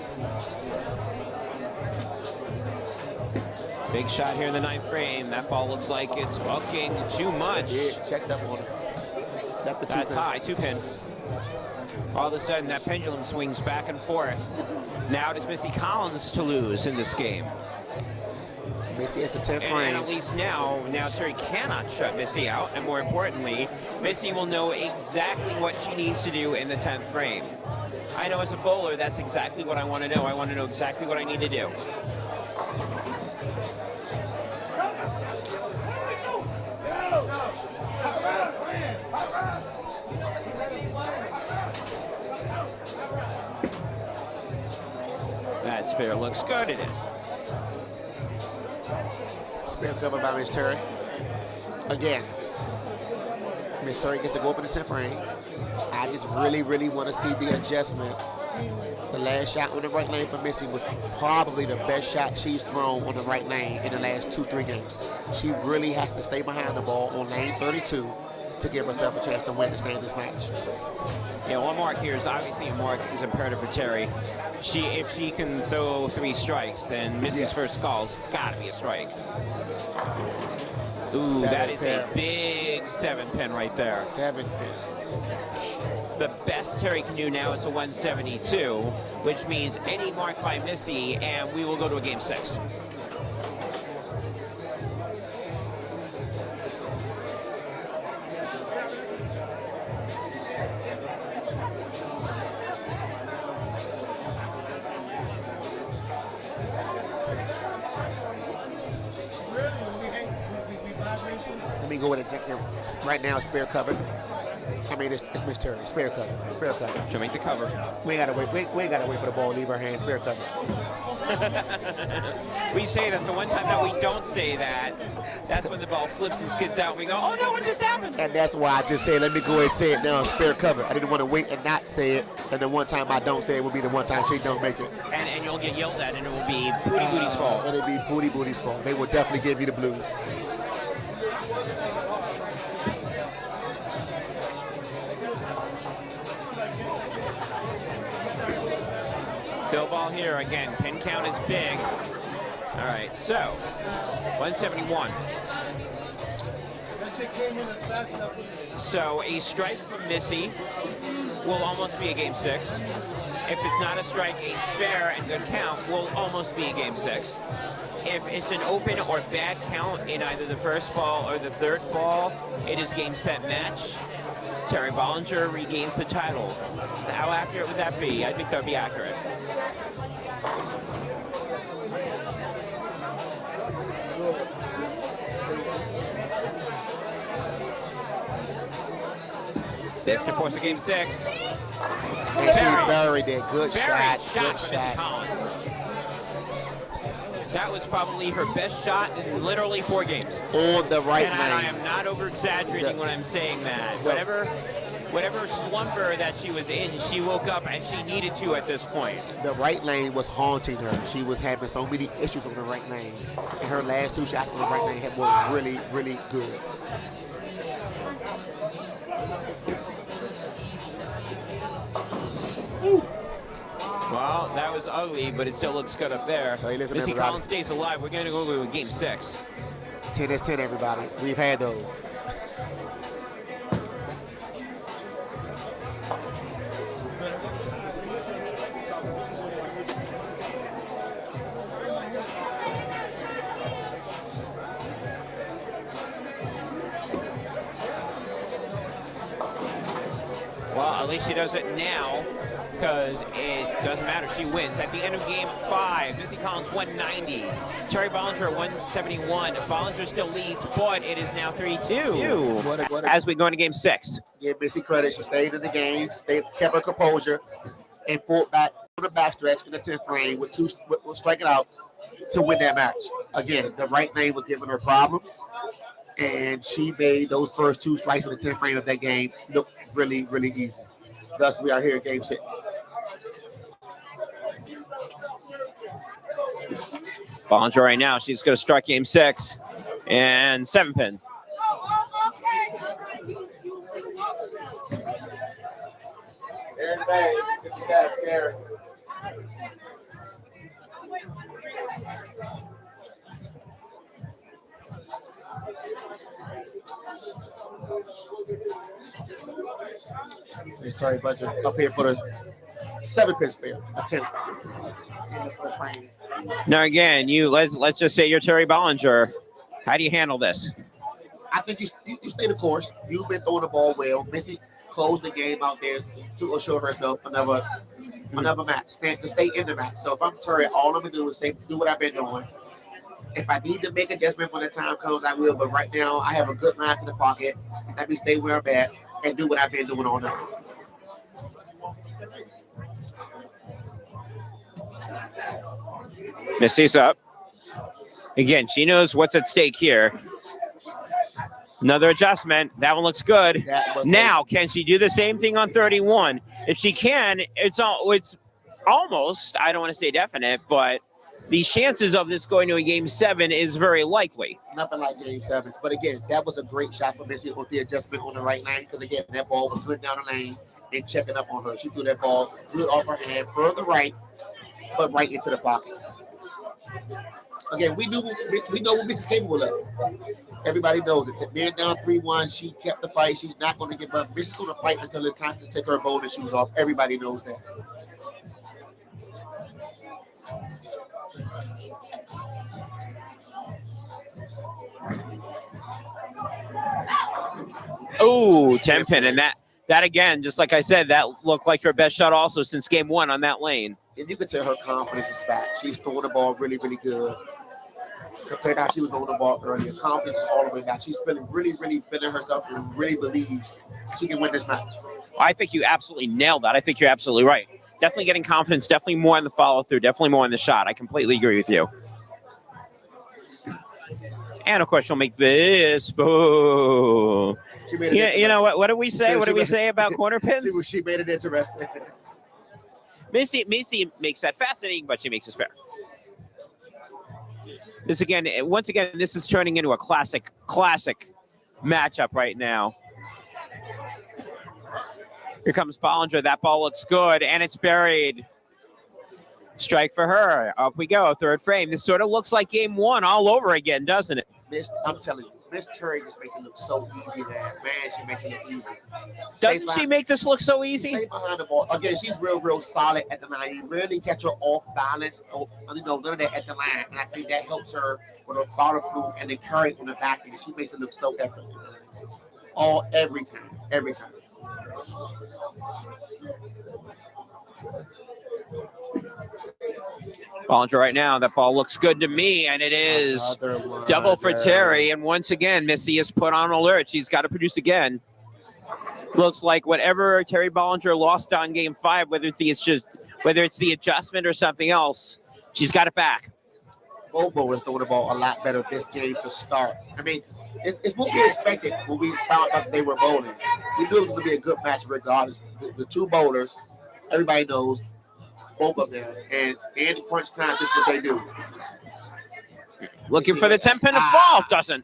Big shot here in the 9th frame. That ball looks like it's hooking too much. Yeah, checked up on it. That's high, 2 pin. All of a sudden, that pendulum swings back and forth. Now it is Missy Collins to lose in this game. Missy at the 10th frame. And at least now Terri cannot shut Missy out. And more importantly, Missy will know exactly what she needs to do in the 10th frame. I know as a bowler, that's exactly what I want to know. I want to know exactly what I need to do. That spare looks good, it is. Spare cover by Miss Terri. Again, Miss Terri gets to go up in the 10th frame. I just really want to see the adjustment. The last shot on the right lane for Missy was probably the best shot she's thrown on the right lane in the last 2-3 games. She really has to stay behind the ball on lane 32 to give herself a chance to win and stay in this match. Yeah, one mark here is obviously a mark is imperative for Terri. If she can throw 3 strikes, then Missy's first call's got to be a strike. Ooh, that is a big 7 pin right there. 7 pin. The best Terri can do now is a 172, which means any mark by Missy, and we will go to a game 6. Let me go with it right now. Spare cover. I mean, it's Miss Terri. Spare cover. Spare cover. She'll make the cover. We ain't gotta wait. We ain't gotta wait for the ball to leave her hand. Spare cover. We say that the one time that we don't say that, that's when the ball flips and skids out. We go, oh no, what just happened? And that's why I just said, let me go ahead and say it now. Spare cover. I didn't want to wait and not say it. And the one time I don't say it will be the one time she don't make it. And you'll get yelled at, and it will be Booty's fault. And it'll be Booty's fault. They will definitely give you the blues. Bill ball here again. Pin count is big. All right, so 171. So a strike from Missy will almost be a game 6. If it's not a strike, a spare and good count will almost be a game 6. If it's an open or bad count in either the first ball or the third ball, it is game, set, match. Terri Bollinger regains the title. How accurate would that be? I think that would be accurate. This to force a game 6. And she buried it. Good Buried shot. Good from Missy shot. Collins. That was probably her best shot in literally 4 games. On the right And lane. I am not over-exaggerating when I'm saying that. Whatever slumber that she was in, she woke up and she needed to at this point. The right lane was haunting her. She was having so many issues on the right lane. And her last 2 shots on the right lane were really, really good. Well, that was ugly, but it still looks good up there. Hey, listen, Missy everybody. Collins stays alive. We're going to go to game 6. 10 is 10, everybody. We've had those. Well, at least she does it now, because it doesn't matter. She wins. At the end of game 5, Missy Collins 190. Terri Bollinger 171. Bollinger still leads, but it is now 3-2 as we go into game 6. Give Missy credit. She stayed in the game, kept her composure, and fought back on the backstretch in the 10th frame with striking out to win that match. Again, the right lane was giving her problems, and she made those first 2 strikes in the 10th frame of that game look really, really easy. Thus, we are here at game 6. Bollinger right now, she's going to start game 6 and 7-pin. They're in the bag. Get the guys scared. There's Terri Bollinger up here for the 7-pin spin attempt. Now again, let's just say you're Terri Bollinger. How do you handle this? I think you stay the course. You've been throwing the ball well. Missy closed the game out there to assure herself another match, to stay in the match. So if I'm Terri, all I'm gonna do is do what I've been doing. If I need to make adjustment when the time comes, I will. But right now, I have a good line to the pocket. Let me stay where I'm at and do what I've been doing all night. Missy's up. Again, she knows what's at stake here. Another adjustment. That one looks good. Now, can she do the same thing on 31? If she can, it's almost, I don't want to say definite, but the chances of this going to a game 7 is very likely. Nothing like game 7s. But again, that was a great shot for Missy with the adjustment on the right lane. Because again, that ball was good down the lane and checking up on her. She threw that ball good off her hand, further right, but right into the pocket. Again, we know what Missy's capable of. Everybody knows it. Man down 3-1, she kept the fight. She's not going to give up. Missy's going to fight until it's time to take her bonus shoes off. Everybody knows that. Oh, 10-pin, and that again, just like I said, that looked like her best shot also since game 1 on that lane. And you can tell her confidence is back. She's throwing the ball really, really good. Compared to how she was throwing the ball earlier. Confidence is all the way back. She's feeling really, really feeling herself and really believes she can win this match. I think you absolutely nailed that. I think you're absolutely right. Definitely getting confidence, definitely more in the follow-through, definitely more in the shot. I completely agree with you. And, of course, she'll make this. Boo. Yeah, you know what? What do we say? What do we say about corner pins? She made it interesting. Missy makes that fascinating, but she makes it fair. This again, once again, this is turning into a classic matchup right now. Here comes Bollinger. That ball looks good, and it's buried. Strike for her. Up we go. 3rd frame. This sort of looks like game 1 all over again, doesn't it? I'm telling you, Miss Terri just makes it look so easy, man. she makes it look easy. Doesn't she make this look so easy? Stay behind the ball. Again, she's real solid at the line. You rarely catch her off balance. None of that at the line. And I think that helps her with her bottom through and the carry on the back end. She makes it look so effortless. Every time. Bollinger right now, that ball looks good to me, and it is double for Terri. And once again, Missy is put on alert. She's got to produce again. Looks like whatever Terri Bollinger lost on game 5, whether it's the adjustment or something else, she's got it back. both bowlers throwing the ball a lot better this game to start. I mean, it's what we expected when we found out they were bowling. We knew it was going to be a good match regardless. The two bowlers, everybody knows both of them. And in crunch time, this is what they do. Looking for the 10-pin to fall. Doesn't.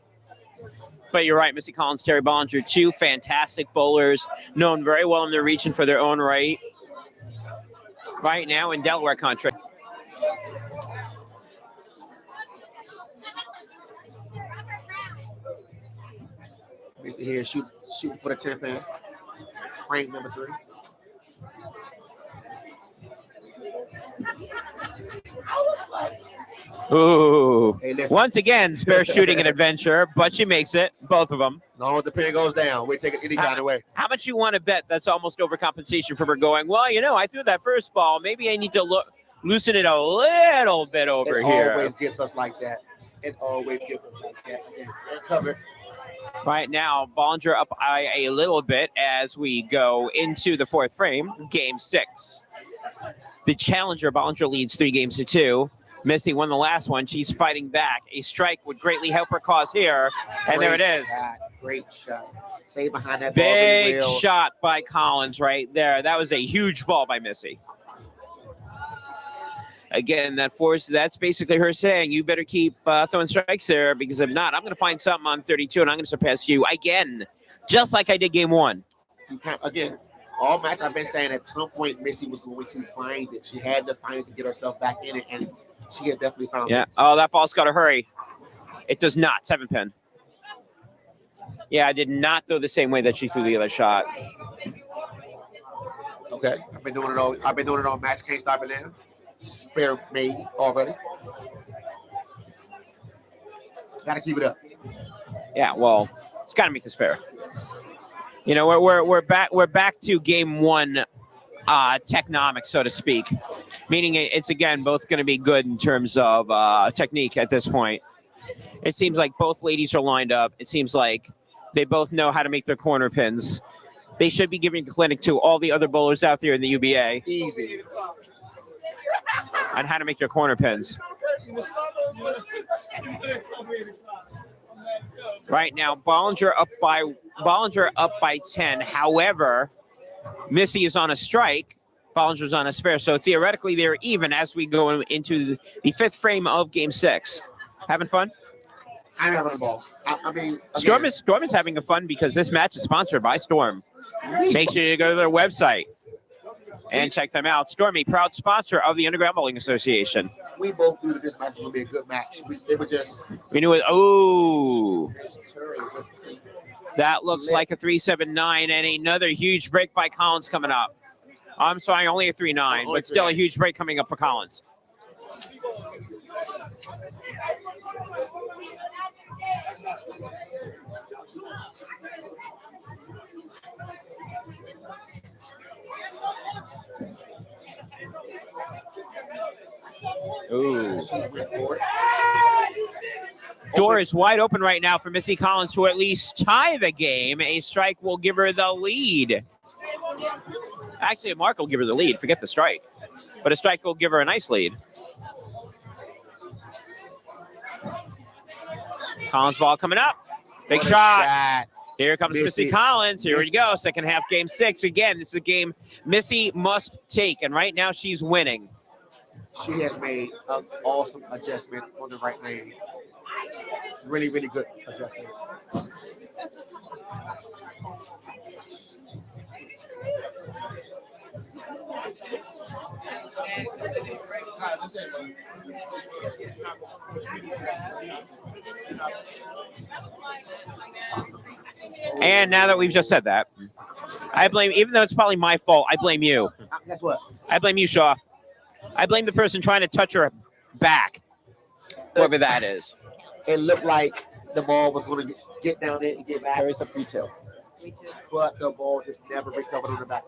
But you're right, Missy Collins, Terri Bollinger, two fantastic bowlers, known very well in their region for their own right now in Delaware country. Missy here shooting for the 10-pin. Frame number 3. Ooh. Hey, listen. Once again, spare shooting an adventure, but she makes it, both of them. No, the pin goes down. We take it any kind of way. How much you want to bet that's almost overcompensation for her going, well, you know, I threw that first ball. Maybe I need to loosen it a little bit over here. It always gets us like that. It always gets us like that. They're covered. Right now, Bollinger up by a little bit as we go into the 4th frame, game 6. The challenger, Bollinger, leads 3-2. Missy won the last one. She's fighting back. A strike would greatly help her cause here. And there it is. Great shot. Stay behind that ball. Big shot by Collins right there. That was a huge ball by Missy. Again, that's basically her saying, you better keep throwing strikes there, because if not, I'm going to find something on 32 and I'm going to surpass you again, just like I did game 1. Again, all match I've been saying at some point Missy was going to find it. She had to find it to get herself back in it, and she had definitely found it. Yeah. Oh, that ball's got to hurry. It does not. 7-pin. Yeah, I did not throw the same way that she threw the other shot. Okay. I've been doing it all match. Can't stop it now. Spare made already. Gotta keep it up. Yeah, well, it's got to make the spare. You know, we're back to game 1 technomics, so to speak. Meaning it's, again, both going to be good in terms of technique at this point. It seems like both ladies are lined up. It seems like they both know how to make their corner pins. They should be giving the clinic to all the other bowlers out there in the UBA. Easy. On how to make their corner pins. Right now, Bollinger up by 10. However, Missy is on a strike. Bollinger's on a spare. So theoretically, they're even as we go into the 5th frame of game 6. Having fun? I'm having a ball. I mean, Storm is having a fun because this match is sponsored by Storm. Make sure you go to their website and check them out. Stormy, proud sponsor of the Underground Bowling Association. We both knew that this match was going to be a good match. We knew it. Oh, that looks like a 3-7-9 and another huge break by Collins coming up. I'm sorry, only a 3-9, but still a huge break coming up for Collins. Ooh. Door is wide open right now for Missy Collins to at least tie the game. A strike will give her the lead. Actually, a mark will give her the lead. Forget the strike. But a strike will give her a nice lead. Collins ball coming up. Big shot. Here comes Missy Collins. Here we go. Second half, game 6. Again, this is a game Missy must take. And right now, she's winning. She has made an awesome adjustment on the right lane. Really, really good adjustment. And now that we've just said that, I blame, even though it's probably my fault, I blame you. Guess what? I blame you, Shaw. I blame the person trying to touch her back, whoever that is. It looked like the ball was going to get down there and get back. Terry's up 3-2. But the ball just never recovered on the back.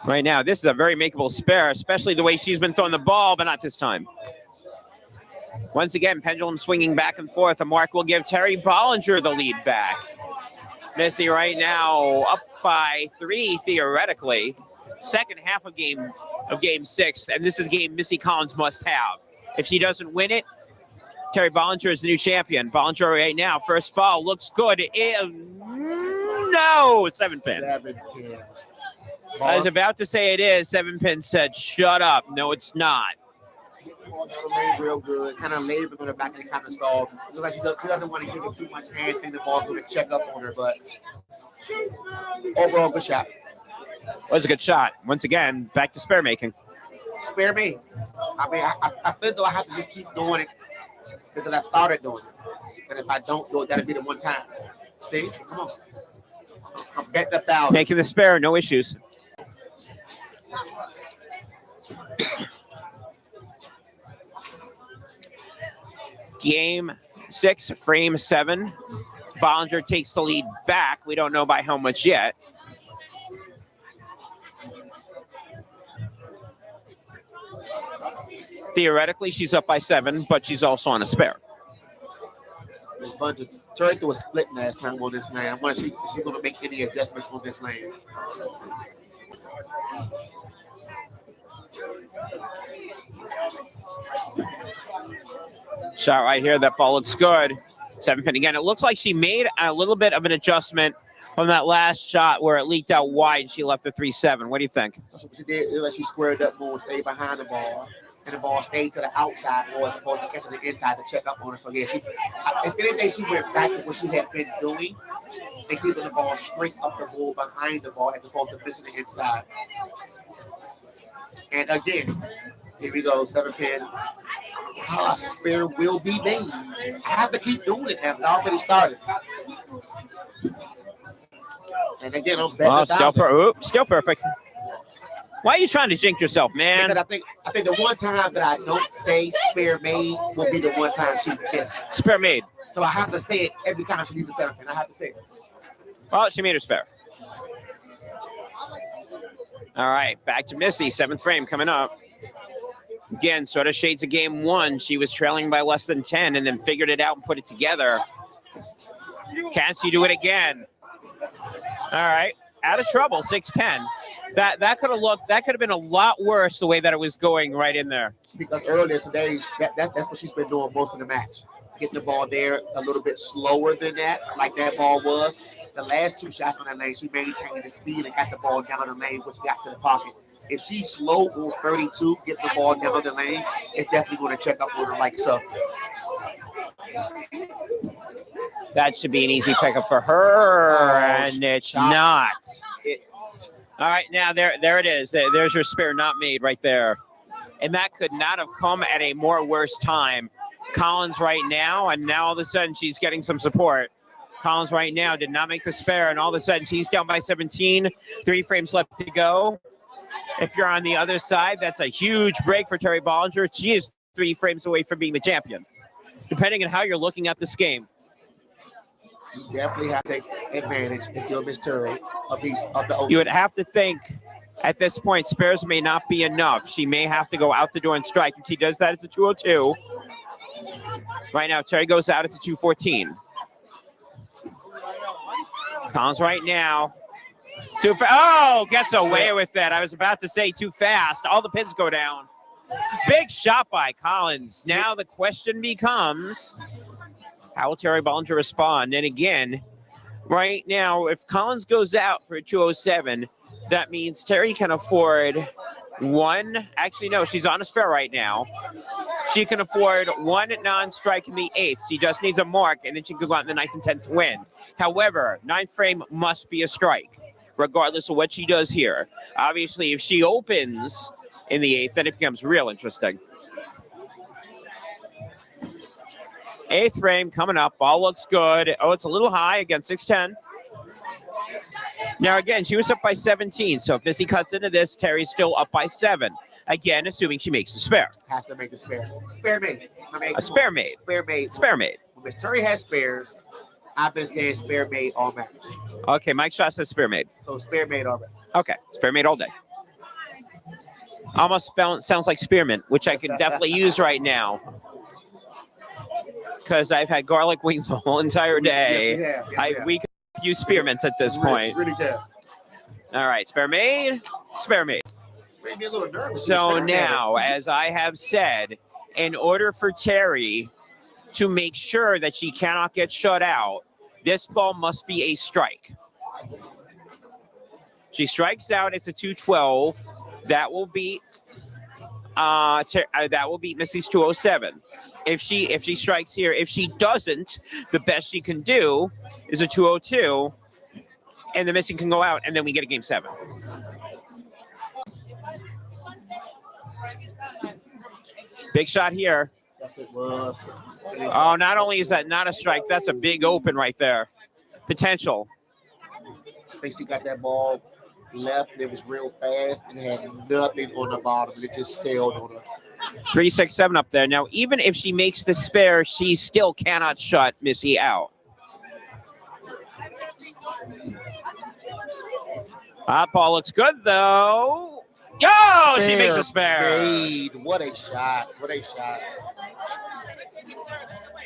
Right now, this is a very makeable spare, especially the way she's been throwing the ball, but not this time. Once again, pendulum swinging back and forth. A mark will give Terri Bollinger the lead back. Missy right now up by 3, theoretically. Second half of game 6, and this is a game Missy Collins must have. If she doesn't win it, Terri Bollinger is the new champion. Bollinger right now, first ball looks good. No, 7 pin. 7 pin. I was about to say it is. 7 pin said, shut up. No, it's not. Laid real good, kind of labored on the back and kind of soft. Looks like she doesn't want to give it too much hand. Think the ball's going to check up on her, but overall, good shot. Was a good shot. Once again, back to spare making. Spare me. I mean, I feel though I have to just keep doing it because I started doing it. And if I don't do it, that'll be the one time. See? Come on. I'm betting 1,000. Making the spare, no issues. Game 6, frame 7. Bollinger takes the lead back. We don't know by how much yet. Theoretically, she's up by 7, but she's also on a spare. Terri threw a split last time on this land. I wonder if she's going to make any adjustments on this land. Shot right here. That ball looks good. 7 pin again. It looks like she made a little bit of an adjustment from that last shot where it leaked out wide and she left the 3-7. What do you think? So what she did is she squared up more, stayed behind the ball, and the ball stayed to the outside more as opposed to catching the inside to check up on her. So yeah, if anything, she went back to what she had been doing and keeping the ball straight up the ball behind the ball as opposed to missing the inside. And again, here we go, 7 pin. Spare will be made. I have to keep doing it now. It's already started. And again, I'm betting. Skill perfect. Why are you trying to jinx yourself, man? Because I think the one time that I don't say spare made will be the one time she missed. Spare made. So I have to say it every time she leaves the 7 pin. I have to say it. Well, she made her spare. All right, back to Missy. 7th frame coming up. Again, sort of shades of game 1. She was trailing by less than 10 and then figured it out and put it together. Can she do it again? All right, out of trouble, 6-10. That could have been a lot worse the way that it was going right in there. Because earlier today, that's what she's been doing most of the match. Getting the ball there a little bit slower than that, like that ball was. The last 2 shots on that lane, she maintained the speed and got the ball down the lane, which got to the pocket. If she's slow on 32, get the ball down the lane, it's definitely going to check up on her like so. That should be an easy pickup for her, and it's not. All right, now there it is. There's your spare not made right there. And that could not have come at a more worse time. Collins right now, and now all of a sudden she's getting some support. Collins right now did not make the spare, and all of a sudden she's down by 17. 3 frames left to go. If you're on the other side, that's a huge break for Terri Bollinger. She is 3 frames away from being the champion, depending on how you're looking at this game. You definitely have to take advantage if you're Miss Terri of the open. You would have to think at this point spares may not be enough. She may have to go out the door and strike. If she does that, it's a 202. Right now, Terri goes out, it's a 214. Collins right now. Gets away with that. I was about to say too fast. All the pins go down. Big shot by Collins. Now the question becomes, how will Terri Bollinger respond? And again, right now, if Collins goes out for a 207, that means Terri can afford one. Actually, no, she's on a spare right now. She can afford 1 non-strike in the 8th. She just needs a mark, and then she can go out in the 9th and 10th to win. However, 9th frame must be a strike, regardless of what she does here. Obviously, if she opens in the 8th, then it becomes real interesting. 8th frame coming up. Ball looks good. Oh, it's a little high against 610. Now, again, she was up by 17. So if Missy cuts into this, Terri's still up by 7. Again, assuming she makes a spare. Has to make a spare. Spare made. A spare made. Spare made. Spare made. When Miss Terri has spares, I've been saying spare made all match. Okay, Mike Shaw says spare made. So spare made already. Okay, spare made all day. Almost sounds like spearmint, which I can definitely use right now. Because I've had garlic wings the whole entire day. Yes, we have. We could use spearmints at this point. Really good. All right, spare made, spare made. Made me a little nervous. So now, as I have said, in order for Terri to make sure that she cannot get shut out, this ball must be a strike. She strikes out. It's a 212. That will beat Missy's 207. If she strikes here, if she doesn't, the best she can do is a 202, and the Missy can go out, and then we get a game 7. Big shot here. Yes, it was. Oh, not only is that not a strike, that's a big open right there. Potential. I think she got that ball left, and it was real fast, and had nothing on the bottom. It just sailed on her. 3-6-7 up there. Now, even if she makes the spare, she still cannot shut Missy out. That ball looks good, though. Oh, she makes a spare. Made. What a shot. What a shot.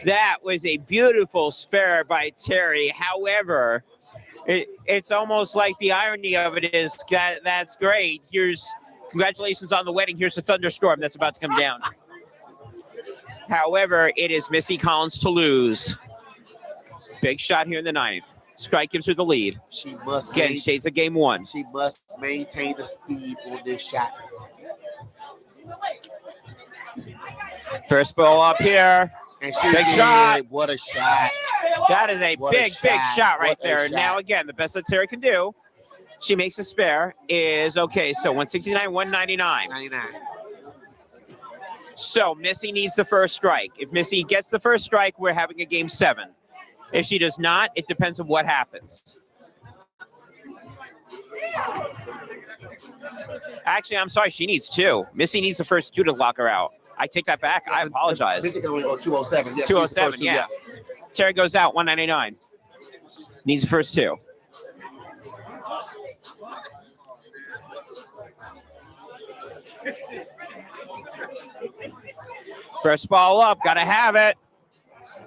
That was a beautiful spare by Terri. However, it's almost like the irony of it is that's great. Congratulations on the wedding. Here's a thunderstorm that's about to come down. However, it is Missy Collins to lose. Big shot here in the 9th. Strike gives her the lead. She must again shades of game 1. She must maintain the speed on this shot. First ball up here. And she big did. shot. What a shot. That is a big shot right there. Shot. Now again, the best that Terri can do. She makes a spare is okay. So 169, 199. 99. So Missy needs the first strike. If Missy gets the first strike, we're having a game 7. If she does not, it depends on what happens. Actually, I'm sorry. She needs 2. Missy needs the first 2 to lock her out. I take that back. I apologize. Missy can only go 207. Yes, 207, yeah. Terri goes out, 199. Needs the first 2. First ball up, gotta have it.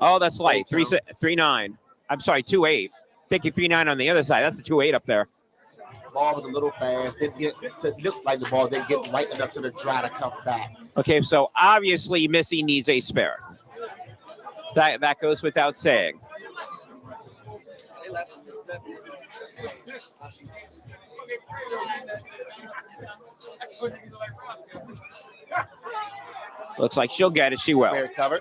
Oh, that's light. 3-9. I'm sorry, 2-8. Thinking 3-9 on the other side. That's a 2-8 up there. Ball was a little fast. Didn't get to look like the ball didn't get right enough to the dry to come back. Okay, so obviously Missy needs a spare. That goes without saying. Looks like she'll get it. She will. Spare covered.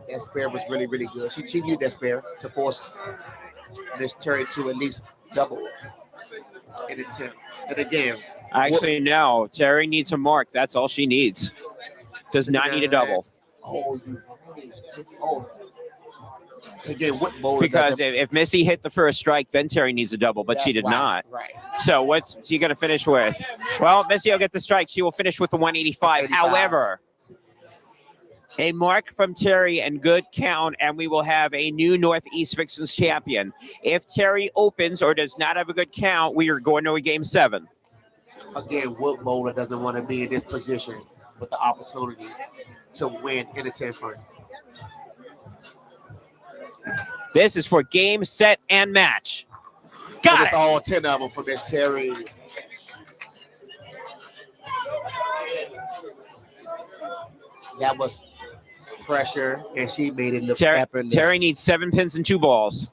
That spare was really, really good. She needed that spare to force this Terri to at least double in attempt. And again, actually, no. Terri needs a mark. That's all she needs. Does not need a double. Again, what bowler because if Missy hit the first strike, then Terri needs a double, but she did not. Right. So what's she going to finish with? Well, Missy will get the strike. She will finish with the 185. However, a mark from Terri and good count, and we will have a new Northeast Vixens champion. If Terri opens or does not have a good count, we are going to a game 7. Again, what bowler doesn't want to be in this position with the opportunity to win in a 10 frame? This is for game, set, and match. Got it. All 10 of them for Miss Terri. That was pressure, and she made it look effortless. Terri needs 7 pins and 2 balls.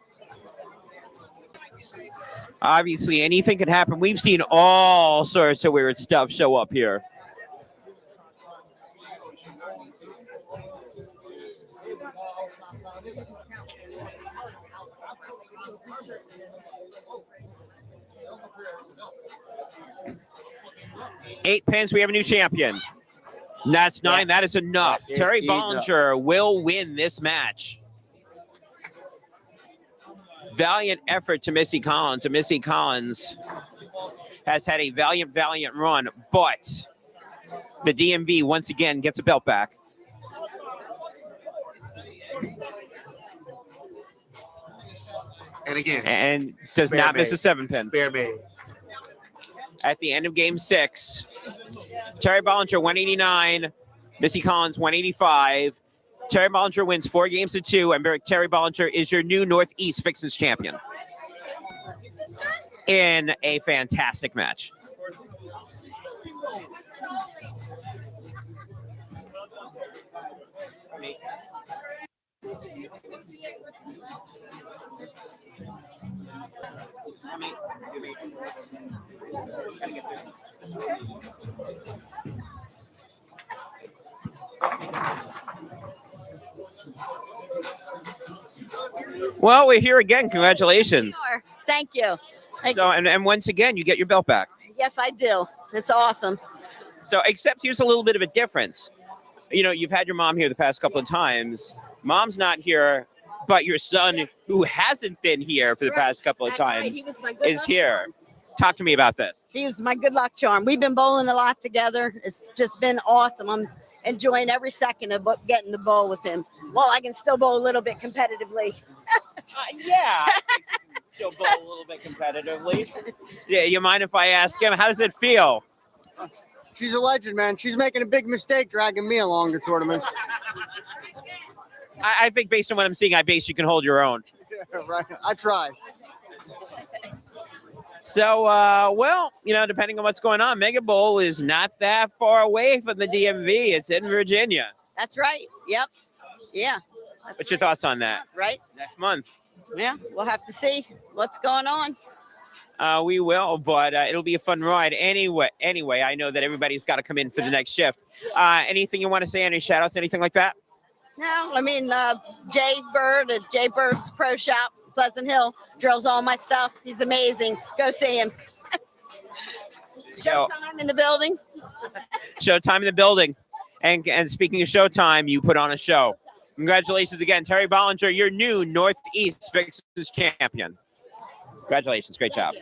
Obviously, anything can happen. We've seen all sorts of weird stuff show up here. Eight pins, we have a new champion. That's 9. That is enough. Terri Bollinger will win this match. Valiant effort to Missy Collins. And Missy Collins has had a valiant run, but the DMV once again gets a belt back. And again, and does not miss a 7 pin. Spare made. At the end of game 6, Terri Bollinger 189, Missy Collins 185. Terri Bollinger wins 4-2, and Terri Bollinger is your new Northeast Vixens champion in a fantastic match. Well, we're here again. Congratulations. Thank you. So, and once again, you get your belt back. Yes, I do. It's awesome. So, except here's a little bit of a difference. You know, you've had your mom here the past couple of times. Mom's not here, but your son, who hasn't been here for the past couple of times, is here. Talk to me about this. He was my good luck charm. We've been bowling a lot together. It's just been awesome. I'm enjoying every second of getting to bowl with him. Well, I can still bowl a little bit competitively. Yeah, I think you can still bowl a little bit competitively. Yeah, you mind if I ask him, how does it feel? She's a legend, man. She's making a big mistake dragging me along to tournaments. I think based on what I'm seeing, I base you can hold your own. Yeah, right. I try. So, well, you know, depending on what's going on, Mega Bowl is not that far away from the DMV. It's in Virginia. That's right. Yep. Yeah. What's your thoughts on that? Right. Next month. Yeah. We'll have to see what's going on. We will, but it'll be a fun ride. Anyway, I know that everybody's got to come in for the next shift. Anything you want to say? Any shout outs, anything like that? No, I mean, Jay Bird at Jay Bird's Pro Shop, Pleasant Hill, drills all my stuff. He's amazing. Go see him. Showtime in the building. Showtime in the building. And speaking of Showtime, you put on a show. Congratulations again, Terri Bollinger, your new Northeast Vixens champion. Congratulations. Great job.